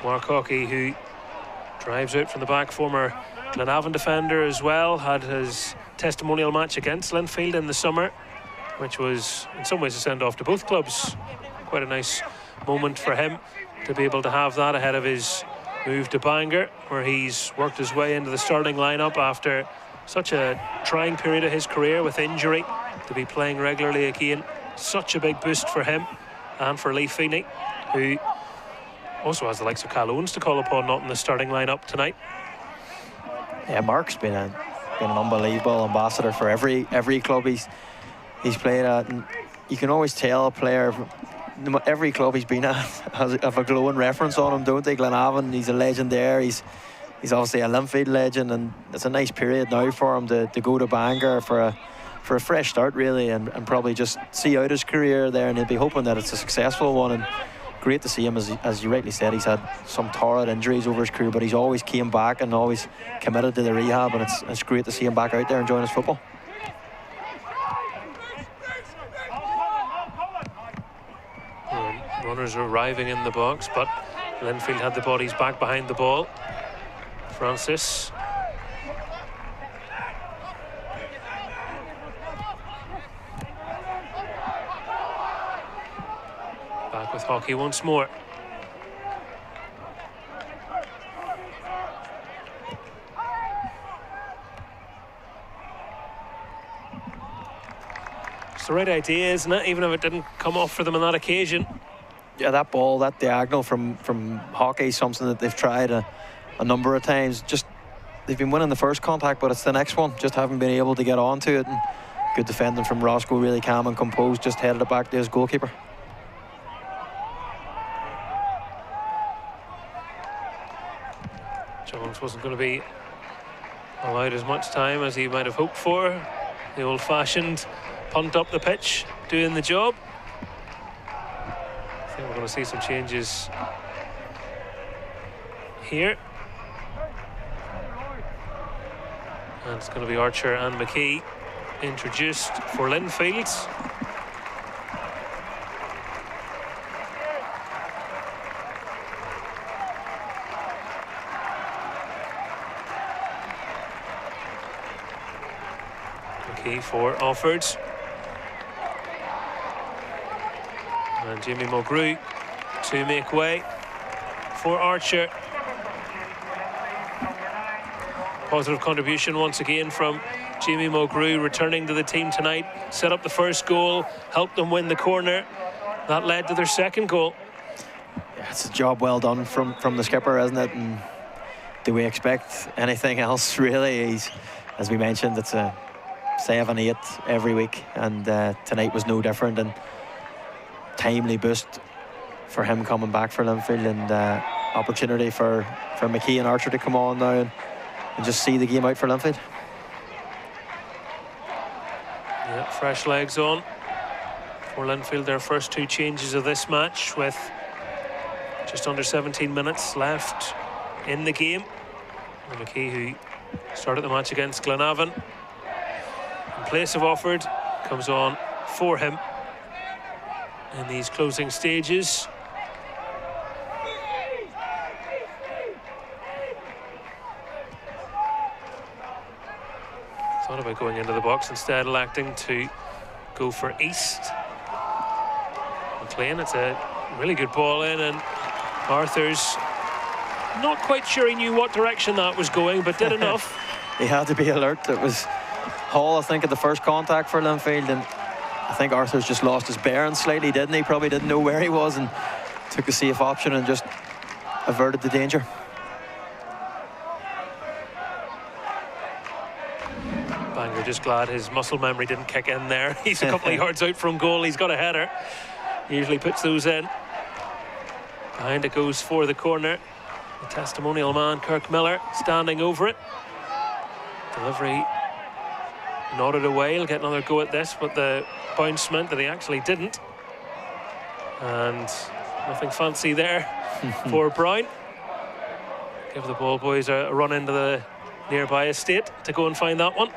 Mark Hockey, who drives out from the back, former Glenavon defender as well, had his testimonial match against Linfield in the summer, which was in some ways a send-off to both clubs. Quite a nice moment for him to be able to have that ahead of his move to Bangor, where he's worked his way into the starting lineup after such a trying period of his career with injury. To be playing regularly again, such a big boost for him and for Lee Feeney, who also has the likes of Cal Owens to call upon, not in the starting lineup tonight. Yeah, Mark's been an unbelievable ambassador for every club he's played at, and you can always tell a player, every club he's been at has a glowing reference on him, don't they? Glenavon, he's a legend there. He's obviously a Linfield legend, and it's a nice period now for him to go to Bangor for a fresh start, really, and probably just see out his career there, and he'll be hoping that it's a successful one. And great to see him, as you rightly said, he's had some torrid injuries over his career, but he's always came back and always committed to the rehab, and it's great to see him back out there enjoying his football. Runners are arriving in the box, but Linfield had the bodies back behind the ball. Francis. Back with Hockey once more. It's the right idea, isn't it? Even if it didn't come off for them on that occasion. Yeah, that ball, that diagonal from Hockey, something that they've tried a number of times. Just they've been winning the first contact, but it's the next one, just haven't been able to get onto it. And good defending from Roscoe, really calm and composed, just headed it back to his goalkeeper. Jones wasn't going to be allowed as much time as he might have hoped for. The old-fashioned punt up the pitch, doing the job. I think we're going to see some changes here. And it's going to be Archer and McKee introduced for Linfield. McKee for Offord. And Jamie Mulgrew to make way for Archer. Positive contribution once again from Jamie Mulgrew, returning to the team tonight. Set up the first goal, helped them win the corner. That led to their second goal. Yeah, it's a job well done from the skipper, isn't it? And do we expect anything else, really? As we mentioned, it's a 7-8 every week, and tonight was no different. And timely boost for him coming back for Linfield, and opportunity for McKee and Archer to come on now and just see the game out for Linfield. Yeah, fresh legs on for Linfield. Their first two changes of this match, with just under 17 minutes left in the game. And McKee, who started the match against Glenavon in place of Offord, comes on for him in these closing stages. Thought about going into the box, instead electing to go for East. McLean, it's a really good ball in, and Arthur's not quite sure he knew what direction that was going, but did enough. He had to be alert. It was Hall, I think, at the first contact for Linfield, and I think Arthur's just lost his bearings slightly, didn't he? Probably didn't know where he was and took a safe option and just averted the danger. Bangor just glad his muscle memory didn't kick in there. He's a couple of yards out from goal. He's got a header. usually puts those in. Behind it goes for the corner. The testimonial man, Kirk Miller, standing over it. Delivery nodded away. He'll get another go at this, but the bounce meant that he actually didn't. And nothing fancy there for Brown. Give the ball boys a run into the nearby estate to go and find that one.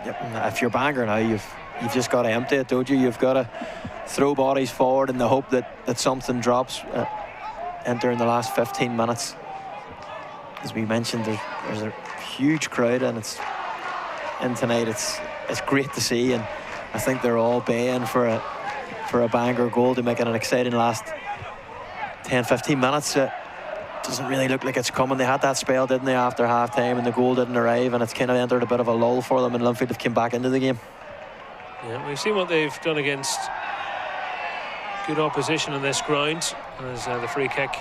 Yep. If you're Bangor now, you've just got to empty it, don't you? You've got to throw bodies forward in the hope that something drops. Entering the last 15 minutes. As we mentioned, there's a huge crowd, and it's in tonight. It's great to see, and I think they're all baying for a Bangor goal to make it an exciting last 10-15 minutes. It doesn't really look like it's coming. They had that spell, didn't they, after half time, and the goal didn't arrive, and it's kind of entered a bit of a lull for them, and Linfield have come back into the game. Yeah, we've seen what they've done against good opposition in this ground, as the free kick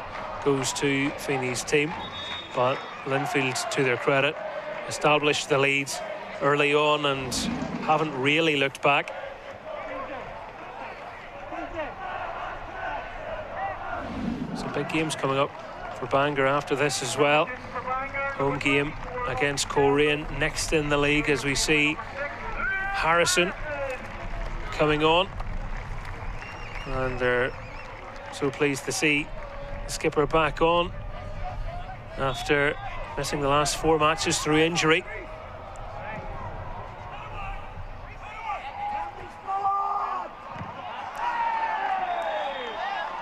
goes to Feeney's team. But Linfield, to their credit, established the lead early on and haven't really looked back. Some big games coming up for Bangor after this as well. Home game against Coleraine, next in the league, as we see Harrison coming on. And they're so pleased to see the skipper back on after missing the last 4 matches through injury.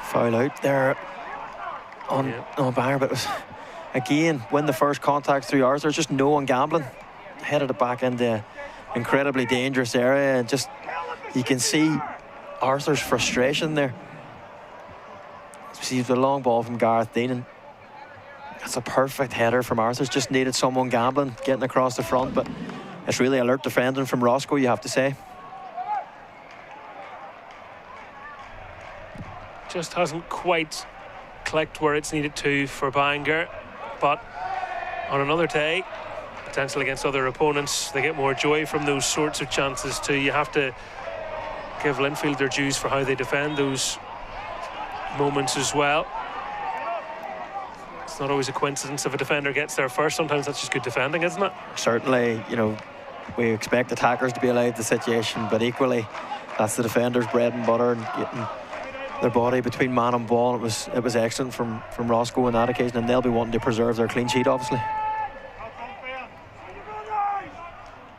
Foul out there on Bangor, but it was, again, when the first contact through ours, there's just no one gambling. Headed it back into an incredibly dangerous area, and just, you can see Arthur's frustration there. Receives a long ball from Gareth Dean, and that's a perfect header from Arthur's. Just needed someone gambling, getting across the front, but it's really alert defending from Roscoe, you have to say. Just hasn't quite clicked where it's needed to for Bangor, but on another day, potentially against other opponents, they get more joy from those sorts of chances too. You have to give Linfield their dues for how they defend those moments as well. It's not always a coincidence if a defender gets there first. Sometimes that's just good defending, isn't it? Certainly, you know, we expect attackers to be allowed the situation, but equally that's the defender's bread and butter, and getting their body between man and ball. It was excellent from Roscoe on that occasion, and they'll be wanting to preserve their clean sheet, obviously.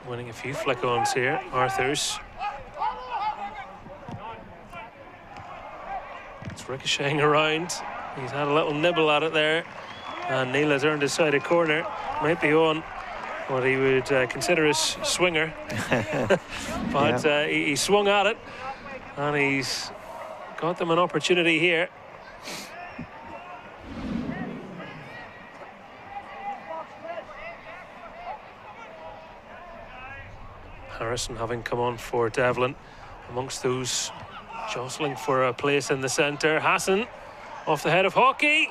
Winning a few flick-ons here, Arthur's. It's ricocheting around. He's had a little nibble at it there, and Neil has earned his side of corner. Might be on what he would consider his swinger. But he swung at it, and he's got them an opportunity here. Harrison having come on for Devlin, amongst those jostling for a place in the centre. Hassan off the head of Hockey.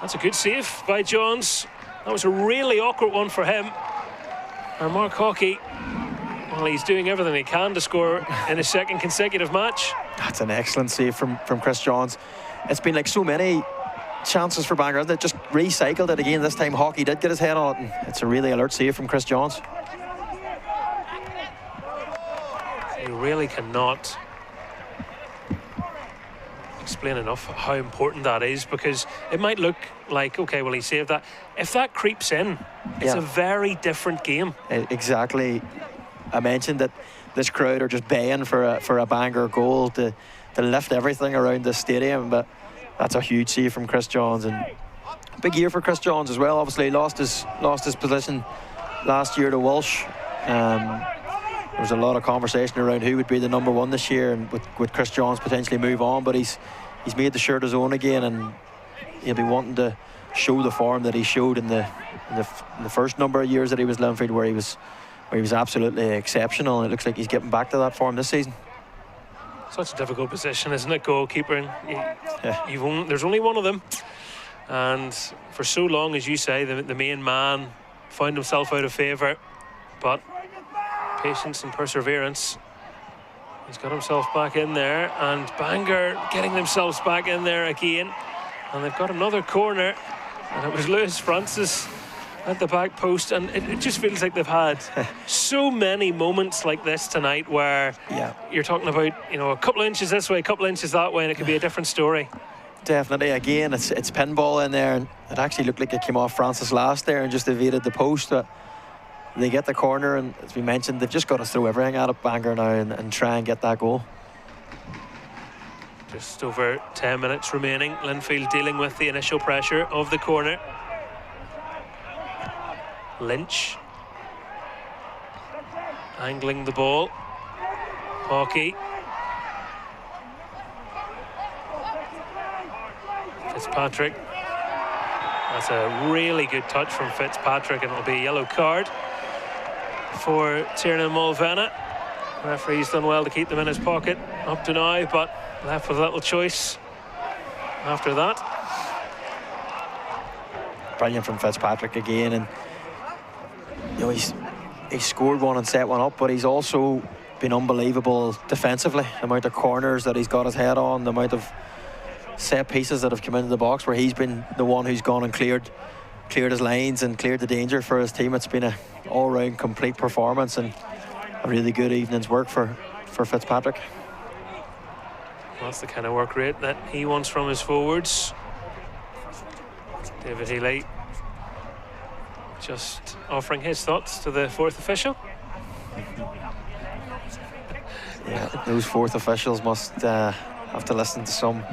That's a good save by Johns. That was a really awkward one for him. And Mark Hockey, well, he's doing everything he can to score in his second consecutive match. That's an excellent save from Chris Johns. It's been like so many chances for Bangor that just recycled it again. This time Hockey did get his head on it, and it's a really alert save from Chris Johns. You really cannot explain enough how important that is, because it might look like, okay, well, he saved that. If that creeps in, it's a very different game. Exactly. I mentioned that this crowd are just baying for a Bangor goal to lift everything around the stadium, but that's a huge save from Chris Johns, and big year for Chris Johns as well. Obviously lost his position last year to Walsh. There was a lot of conversation around who would be the number one this year, and would Chris Johns potentially move on, but he's made the shirt his own again, and he'll be wanting to show the form that he showed in the first number of years that he was Linfield, where he was absolutely exceptional, and it looks like he's getting back to that form this season. Such a difficult position, isn't it, goalkeeper? There's only one of them, and for so long, as you say, the main man found himself out of favour, but patience and perseverance He's got himself back in there, and Bangor getting themselves back in there again. And they've got another corner, and it was Lewis Francis at the back post, and it just feels like they've had so many moments like this tonight where you're talking about, you know, a couple of inches this way, a couple of inches that way, and it could be a different story. Definitely. Again, it's pinball in there, and it actually looked like it came off Francis last there and just evaded the post. But they get the corner, and as we mentioned, they've just got to throw everything at it, Bangor now, and try and get that goal. Just over 10 minutes remaining. Linfield dealing with the initial pressure of the corner. Lynch angling the ball. Hawkey. Fitzpatrick. That's a really good touch from Fitzpatrick, and it'll be a yellow card for Tiernan Mulvanna. Referee's done well to keep them in his pocket up to now, but left with little choice after that. Brilliant from Fitzpatrick again, and you know, he's scored one and set one up, but he's also been unbelievable defensively. The amount of corners that he's got his head on, the amount of set pieces that have come into the box where he's been the one who's gone and cleared his lines and cleared the danger for his team. It's been an all-round complete performance and a really good evening's work for Fitzpatrick. Well, that's the kind of work rate that he wants from his forwards. David Healy just offering his thoughts to the fourth official. Yeah, those fourth officials must have to listen to some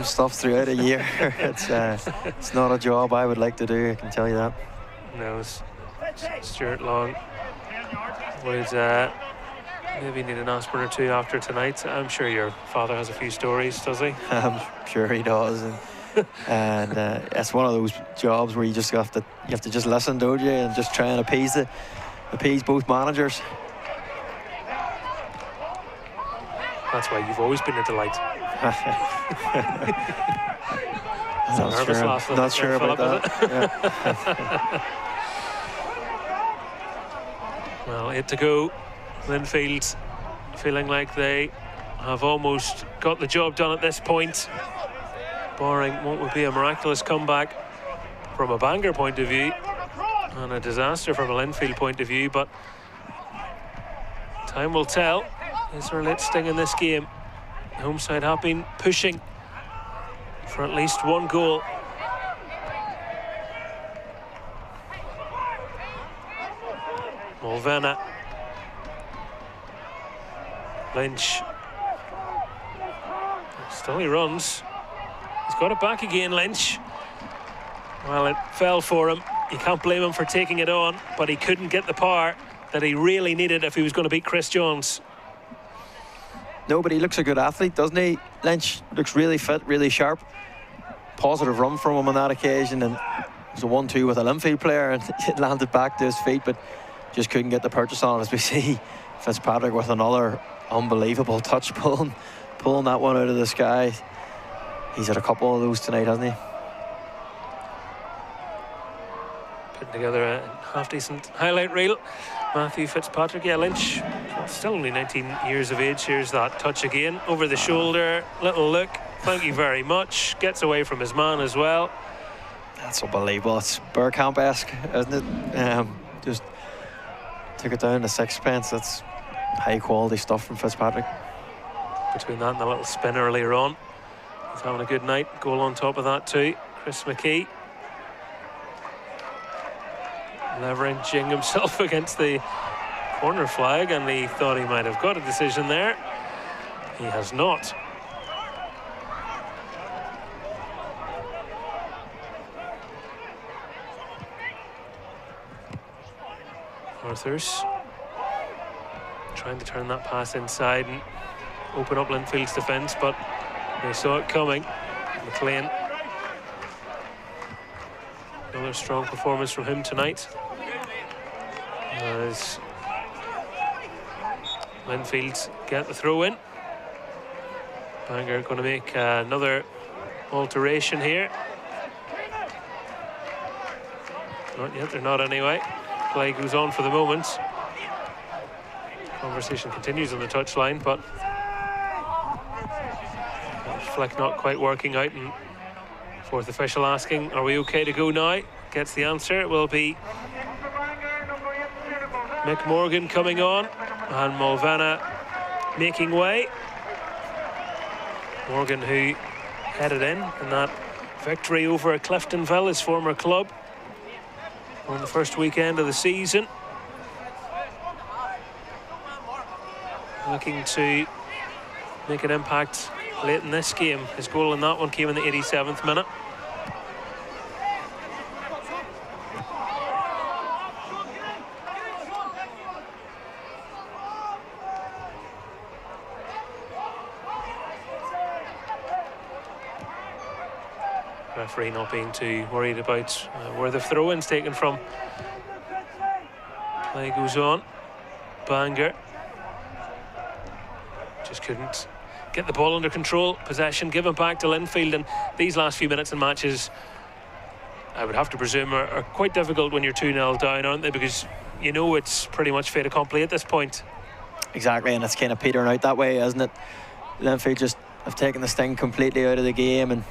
stuff throughout a year. It's not a job I would like to do, I can tell you that. No, Stuart Long would maybe need an aspirin or two after tonight. I'm sure your father has a few stories, does he? I'm sure he does, and it's one of those jobs where you have to just listen, don't you, and just try and appease both managers. That's why you've always been a delight. Not sure about that. Well, 8 to go. Linfield feeling like they have almost got the job done at this point, barring what would be a miraculous comeback from a Bangor point of view and a disaster from a Linfield point of view. But time will tell. Is there a late sting in this game? The home side have been pushing for at least one goal. Mulvanna. Lynch. Still he runs. He's got it back again, Lynch. Well, it fell for him. You can't blame him for taking it on, but he couldn't get the power that he really needed if he was going to beat Chris Jones. No, but he looks a good athlete, doesn't he? Lynch looks really fit, really sharp. Positive run from him on that occasion, and it was a 1-2 with a Linfield player, and it landed back to his feet, but just couldn't get the purchase on, as we see Fitzpatrick with another unbelievable touch, pulling that one out of the sky. He's had a couple of those tonight, hasn't he? Putting together a half-decent highlight reel. Matthew Fitzpatrick, Lynch, still only 19 years of age. Here's that touch again, over the shoulder, little look, thank you very much, gets away from his man as well. That's unbelievable. It's Bergkamp-esque, isn't it? Just took it down to sixpence. That's high quality stuff from Fitzpatrick. Between that and the little spin earlier on, he's having a good night. Goal on top of that too. Chris McKee leveraging himself against the corner flag, and he thought he might have got a decision there. He has not. Arthurs trying to turn that pass inside and open up Linfield's defence, but they saw it coming. McLean, another strong performance from him tonight, as Linfield get the throw in. Bangor going to make another alteration here. Not yet, they're not anyway. Play goes on for the moment. Conversation continues on the touchline, but flick not quite working out, and fourth official asking, are we okay to go now? Gets the answer. It will be Mick Morgan coming on, and Mulvanna making way. Morgan, who headed in that victory over Cliftonville, his former club, on the first weekend of the season. Looking to make an impact late in this game. His goal in that one came in the 87th minute. Referee not being too worried about where the throw-in's taken from. Play goes on. Bangor just couldn't get the ball under control. Possession given back to Linfield, and these last few minutes in matches, I would have to presume, are quite difficult when you're 2-0 down, aren't they? Because you know it's pretty much fait accompli at this point. Exactly, and it's kind of petering out that way, isn't it? Linfield just have taken the sting completely out of the game, and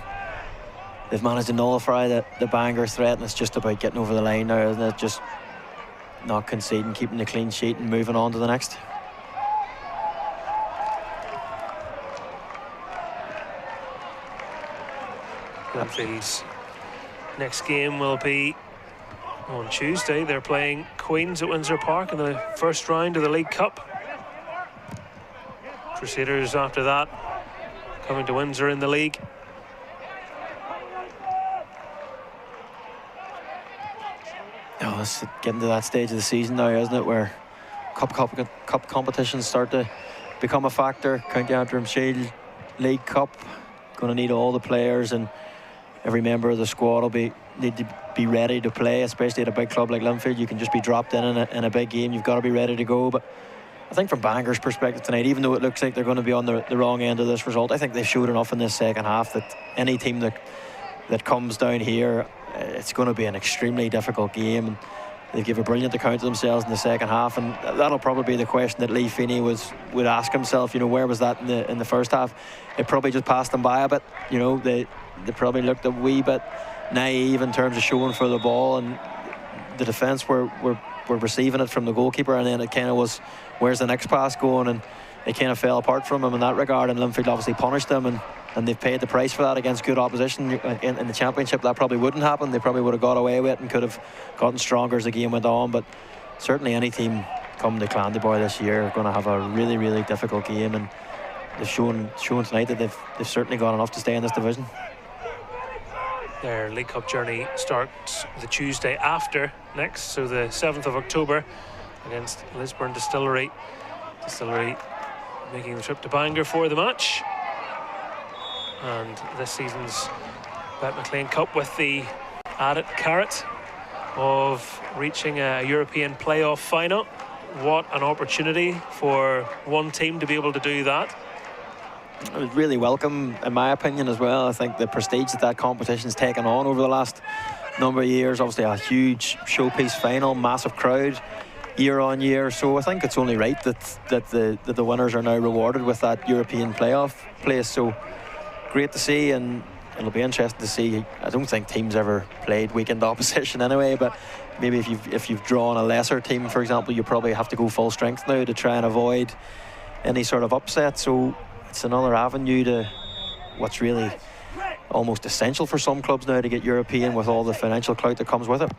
they've managed to nullify the Bangor threat, and it's just about getting over the line now, isn't it? Just not conceding, keeping the clean sheet and moving on to the next. Linfield's next game will be on Tuesday. They're playing Queens at Windsor Park in the first round of the League Cup. Crusaders after that coming to Windsor in the league. Oh, it's getting to that stage of the season now, isn't it, where cup competitions start to become a factor. County Antrim Shield, League Cup, going to need all the players, and every member of the squad will need to be ready to play, especially at a big club like Linfield. You can just be dropped in a big game. You've got to be ready to go. But I think from Bangor's perspective tonight, even though it looks like they're going to be on the wrong end of this result, I think they've showed enough in this second half that any team that comes down here, it's going to be an extremely difficult game. And they give a brilliant account of themselves in the second half, and that'll probably be the question that Lee Feeney would ask himself. You know, where was that in the first half? It probably just passed them by a bit. You know, they probably looked a wee bit naive in terms of showing for the ball, and the defence were receiving it from the goalkeeper, and then it kind of was, where's the next pass going? And it kind of fell apart from him in that regard, and Linfield obviously punished them, and they've paid the price for that against good opposition. In the Championship, that probably wouldn't happen. They probably would have got away with it and could have gotten stronger as the game went on. But certainly any team come to Clandeboy this year are going to have a really, really difficult game, and they've shown tonight that they've certainly got enough to stay in this division. Their League Cup journey starts the Tuesday after next, so the 7th of October against Lisburn Distillery. Distillery making the trip to Bangor for the match. And this season's Bet McLean Cup with the added carrot of reaching a European playoff final. What an opportunity for one team to be able to do that. It was really welcome, in my opinion, as well. I think the prestige that competition's taken on over the last number of years, obviously a huge showpiece final, massive crowd year on year. So I think it's only right that the winners are now rewarded with that European playoff place. So great to see, and it'll be interesting to see. I don't think teams ever played weekend opposition anyway, but maybe if you've drawn a lesser team, for example, you probably have to go full strength now to try and avoid any sort of upset. So it's another avenue to what's really almost essential for some clubs now, to get European with all the financial clout that comes with it.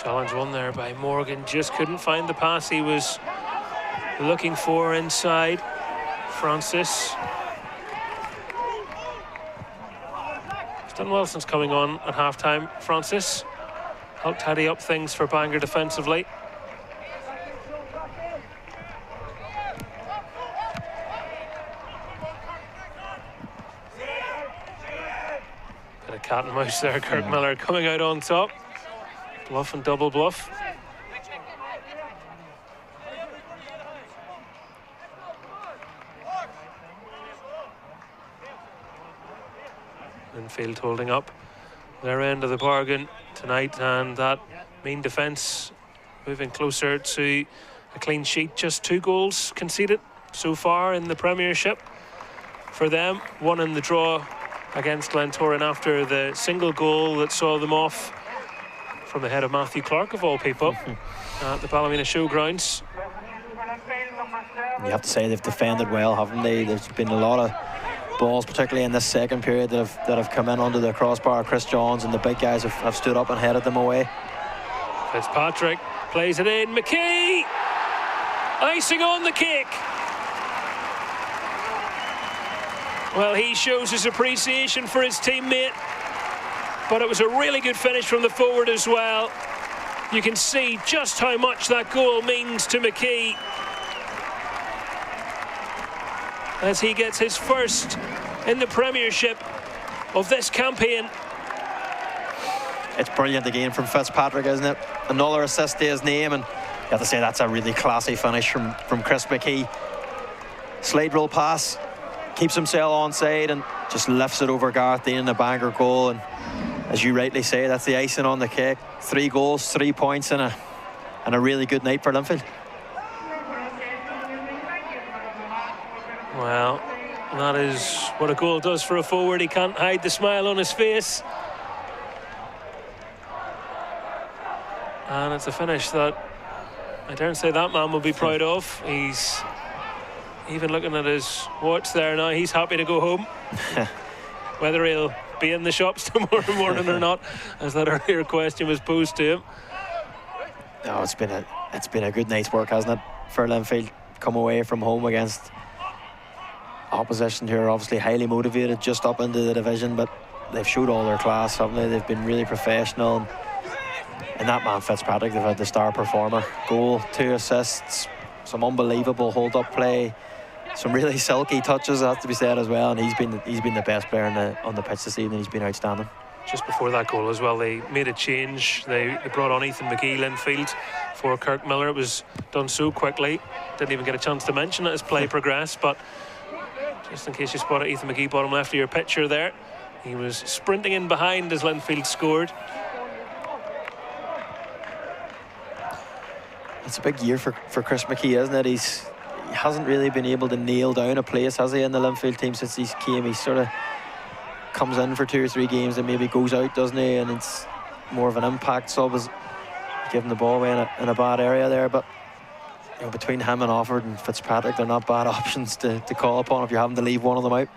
Challenge won there by Morgan, just couldn't find the pass he was looking for inside. Francis has done well since coming on at half-time. Francis helped tidy up things for Bangor defensively. Bit of cat and mouse there. Kirk Miller coming out on top. Bluff and double bluff. Linfield holding up their end of the bargain tonight, and that main defence moving closer to a clean sheet. Just 2 goals conceded so far in the Premiership for them. 1 in the draw against Glentoran after the single goal that saw them off from the head of Matthew Clark, of all people, at the Ballymena Showgrounds. You have to say they've defended well, haven't they? There's been a lot of balls, particularly in this second period, that have come in under the crossbar. Chris Johns and the big guys have stood up and headed them away. Fitzpatrick plays it in. McKee! Icing on the cake. Well, he shows his appreciation for his teammate, but it was a really good finish from the forward as well. You can see just how much that goal means to McKee as he gets his first in the Premiership of this campaign. It's brilliant again from Fitzpatrick, isn't it? Another assist to his name, and you have to say that's a really classy finish from Chris McKee. Slide rule pass, keeps himself onside and just lifts it over Gareth Dean in the Bangor goal. And as you rightly say, that's the icing on the cake. 3 goals, 3 points, and a really good night for Linfield. Well, that is what a goal does for a forward. He can't hide the smile on his face. And it's a finish that I daren't say that man will be proud of. He's even looking at his watch there now. He's happy to go home. Whether he'll be in the shops tomorrow morning or not, as that earlier question was posed to him. No, it's been a good night's work, hasn't it, for Linfield? Come away from home against opposition who are obviously highly motivated, just up into the division, but they've showed all their class, haven't they? They've been really professional. And that man Fitzpatrick, they've had the star performer. Goal, 2 assists, some unbelievable hold-up play, some really silky touches, has to be said as well. And he's been the best player on the pitch this evening. He's been outstanding. Just before that goal as well, they made a change. They brought on Ethan McGee, Linfield, for Kirk Miller. It was done so quickly, didn't even get a chance to mention it as play progressed. But just in case you spotted Ethan McGee, bottom left of your picture there, he was sprinting in behind as Linfield scored. It's a big year for Chris McKee, isn't it? He hasn't really been able to nail down a place, has he, in the Linfield team since he came. He sort of comes in for 2 or 3 games and maybe goes out, doesn't he? And it's more of an impact sub, as giving the ball away in a bad area there. But you know, between him and Offord and Fitzpatrick, they're not bad options to call upon if you're having to leave one of them out.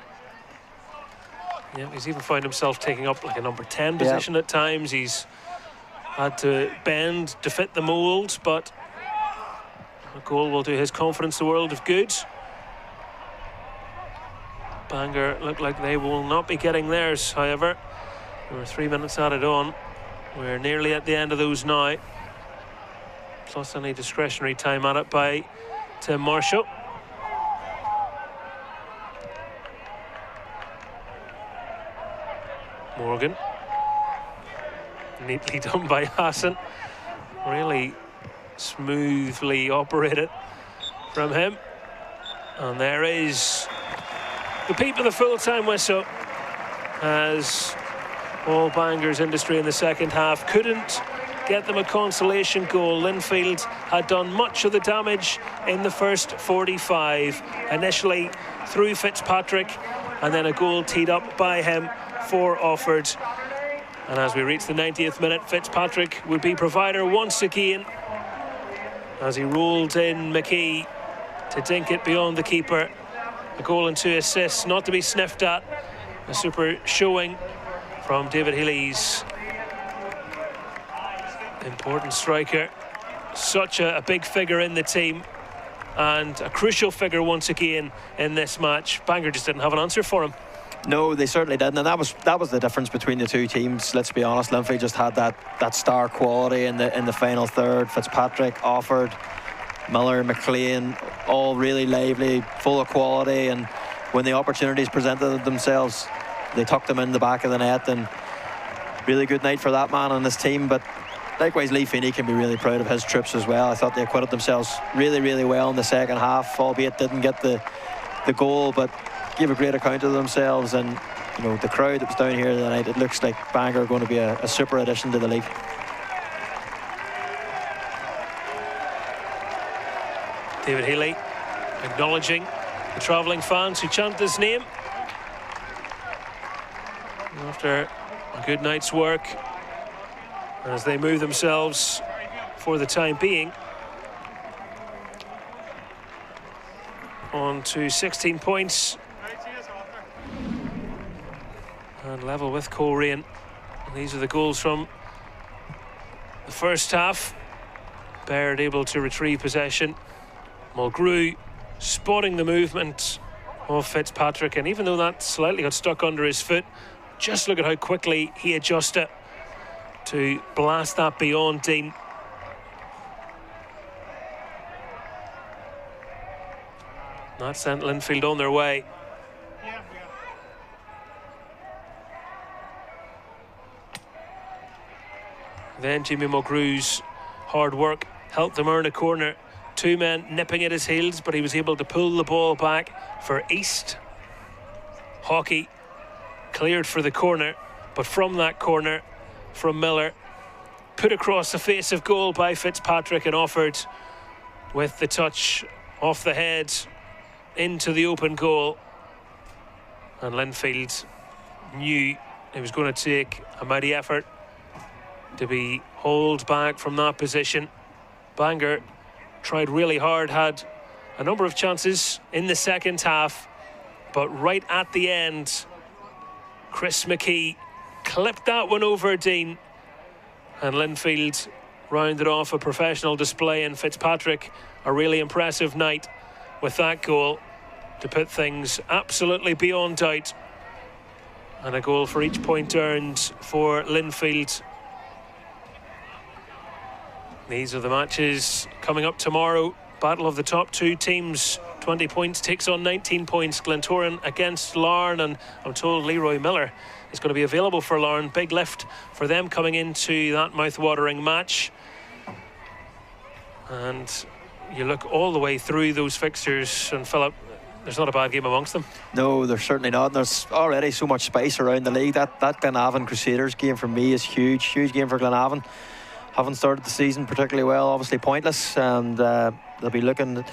Yeah, he's even found himself taking up like a number 10 position at times. He's had to bend to fit the mould, but a goal will do his confidence the world of good. Bangor look like they will not be getting theirs, however. We're 3 minutes added on. We're nearly at the end of those now, plus any discretionary time added by Tim Marshall. Morgan, neatly done by Hassan. Really smoothly operated from him. And there is the peep of the full-time whistle, as all Bangor's industry in the second half couldn't get them a consolation goal. Linfield had done much of the damage in the first 45, initially through Fitzpatrick, and then a goal teed up by him for Offord. And as we reach the 90th minute, Fitzpatrick would be provider once again, as he rolled in McKee to dink it beyond the keeper. A goal and 2 assists, not to be sniffed at. A super showing from David Healy's important striker. Such a big figure in the team, and a crucial figure once again in this match. Bangor just didn't have an answer for him. No, they certainly didn't, and that was the difference between the two teams. Let's be honest, Linfield just had that star quality in the final third. Fitzpatrick, Offord, Miller, McLean, all really lively, full of quality, and when the opportunities presented themselves, they tucked them in the back of the net. And really good night for that man and his team. But likewise, Lee Feeney can be really proud of his troops as well. I thought they acquitted themselves really, really well in the second half, albeit didn't get the goal, but gave a great account of themselves. And you know, the crowd that was down here tonight, it looks like Bangor are going to be a super addition to the league. David Healy acknowledging the travelling fans who chant his name after a good night's work, as they move themselves for the time being on to 16 points and level with Coleraine. These are the goals from the first half. Baird able to retrieve possession. Mulgrew spotting the movement of Fitzpatrick, and even though that slightly got stuck under his foot, just look at how quickly he adjusted to blast that beyond Dean. That sent Linfield on their way. Then Jimmy Mulgrew's hard work helped them earn a corner. Two men nipping at his heels, but he was able to pull the ball back for East. Hockey cleared for the corner, but from that corner, from Miller, put across the face of goal by Fitzpatrick and offered with the touch off the head into the open goal. And Linfield knew it was going to take a mighty effort to be hauled back from that position. Bangor tried really hard, had a number of chances in the second half, but right at the end, Chris McKee clipped that one over Dean, and Linfield rounded off a professional display, and Fitzpatrick a really impressive night with that goal to put things absolutely beyond doubt, and a goal for each point earned for Linfield. These are the matches coming up tomorrow. Battle of the top two teams. 20 points takes on 19 points. Glentoran against Larne, and I'm told Leroy Miller is going to be available for Larne. Big lift for them coming into that mouth-watering match. And you look all the way through those fixtures, and Philip, there's not a bad game amongst them. No, there's certainly not. There's already so much space around the league. That Glenavon Crusaders game for me is huge game for Glenavon. Haven't started the season particularly well, obviously pointless, and they'll be looking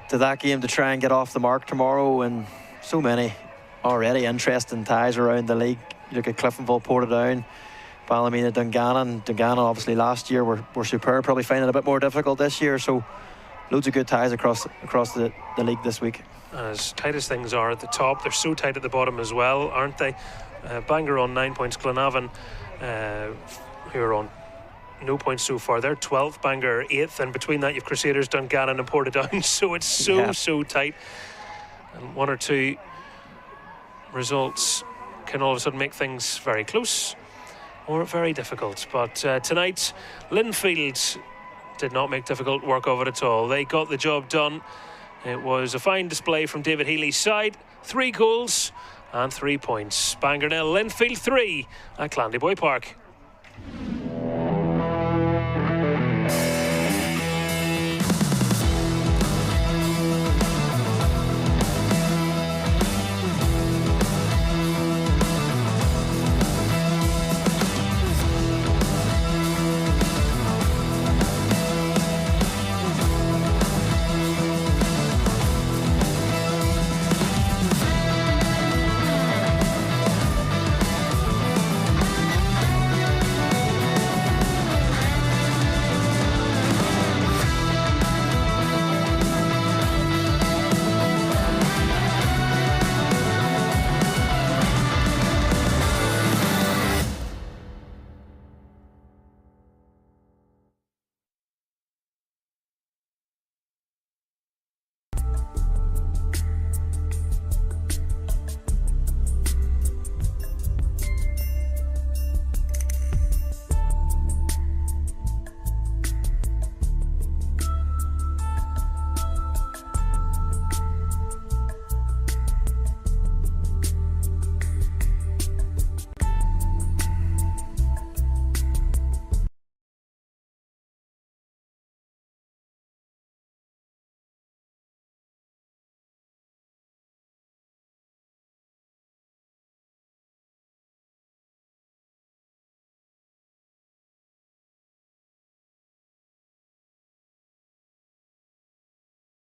to that game to try and get off the mark tomorrow. And so many already interesting ties around the league. You look at Cliftonville, Portadown, Ballymena, Dungannon. Dungannon obviously last year were superb, probably finding it a bit more difficult this year, so loads of good ties across the league this week. As tight as things are at the top, they're so tight at the bottom as well, aren't they? Bangor on 9 points, Glenavon who are on no points so far, they're 12th, Bangor 8th, and between that you've Crusaders, Dungannon and Portadown, so it's so tight, and one or two results can all of a sudden make things very close or very difficult. But tonight Linfield did not make difficult work of it at all. They got the job done. It was a fine display from David Healy's side. 3 goals and 3 points. Bangor nil, Linfield 3 at Clandyboy Park.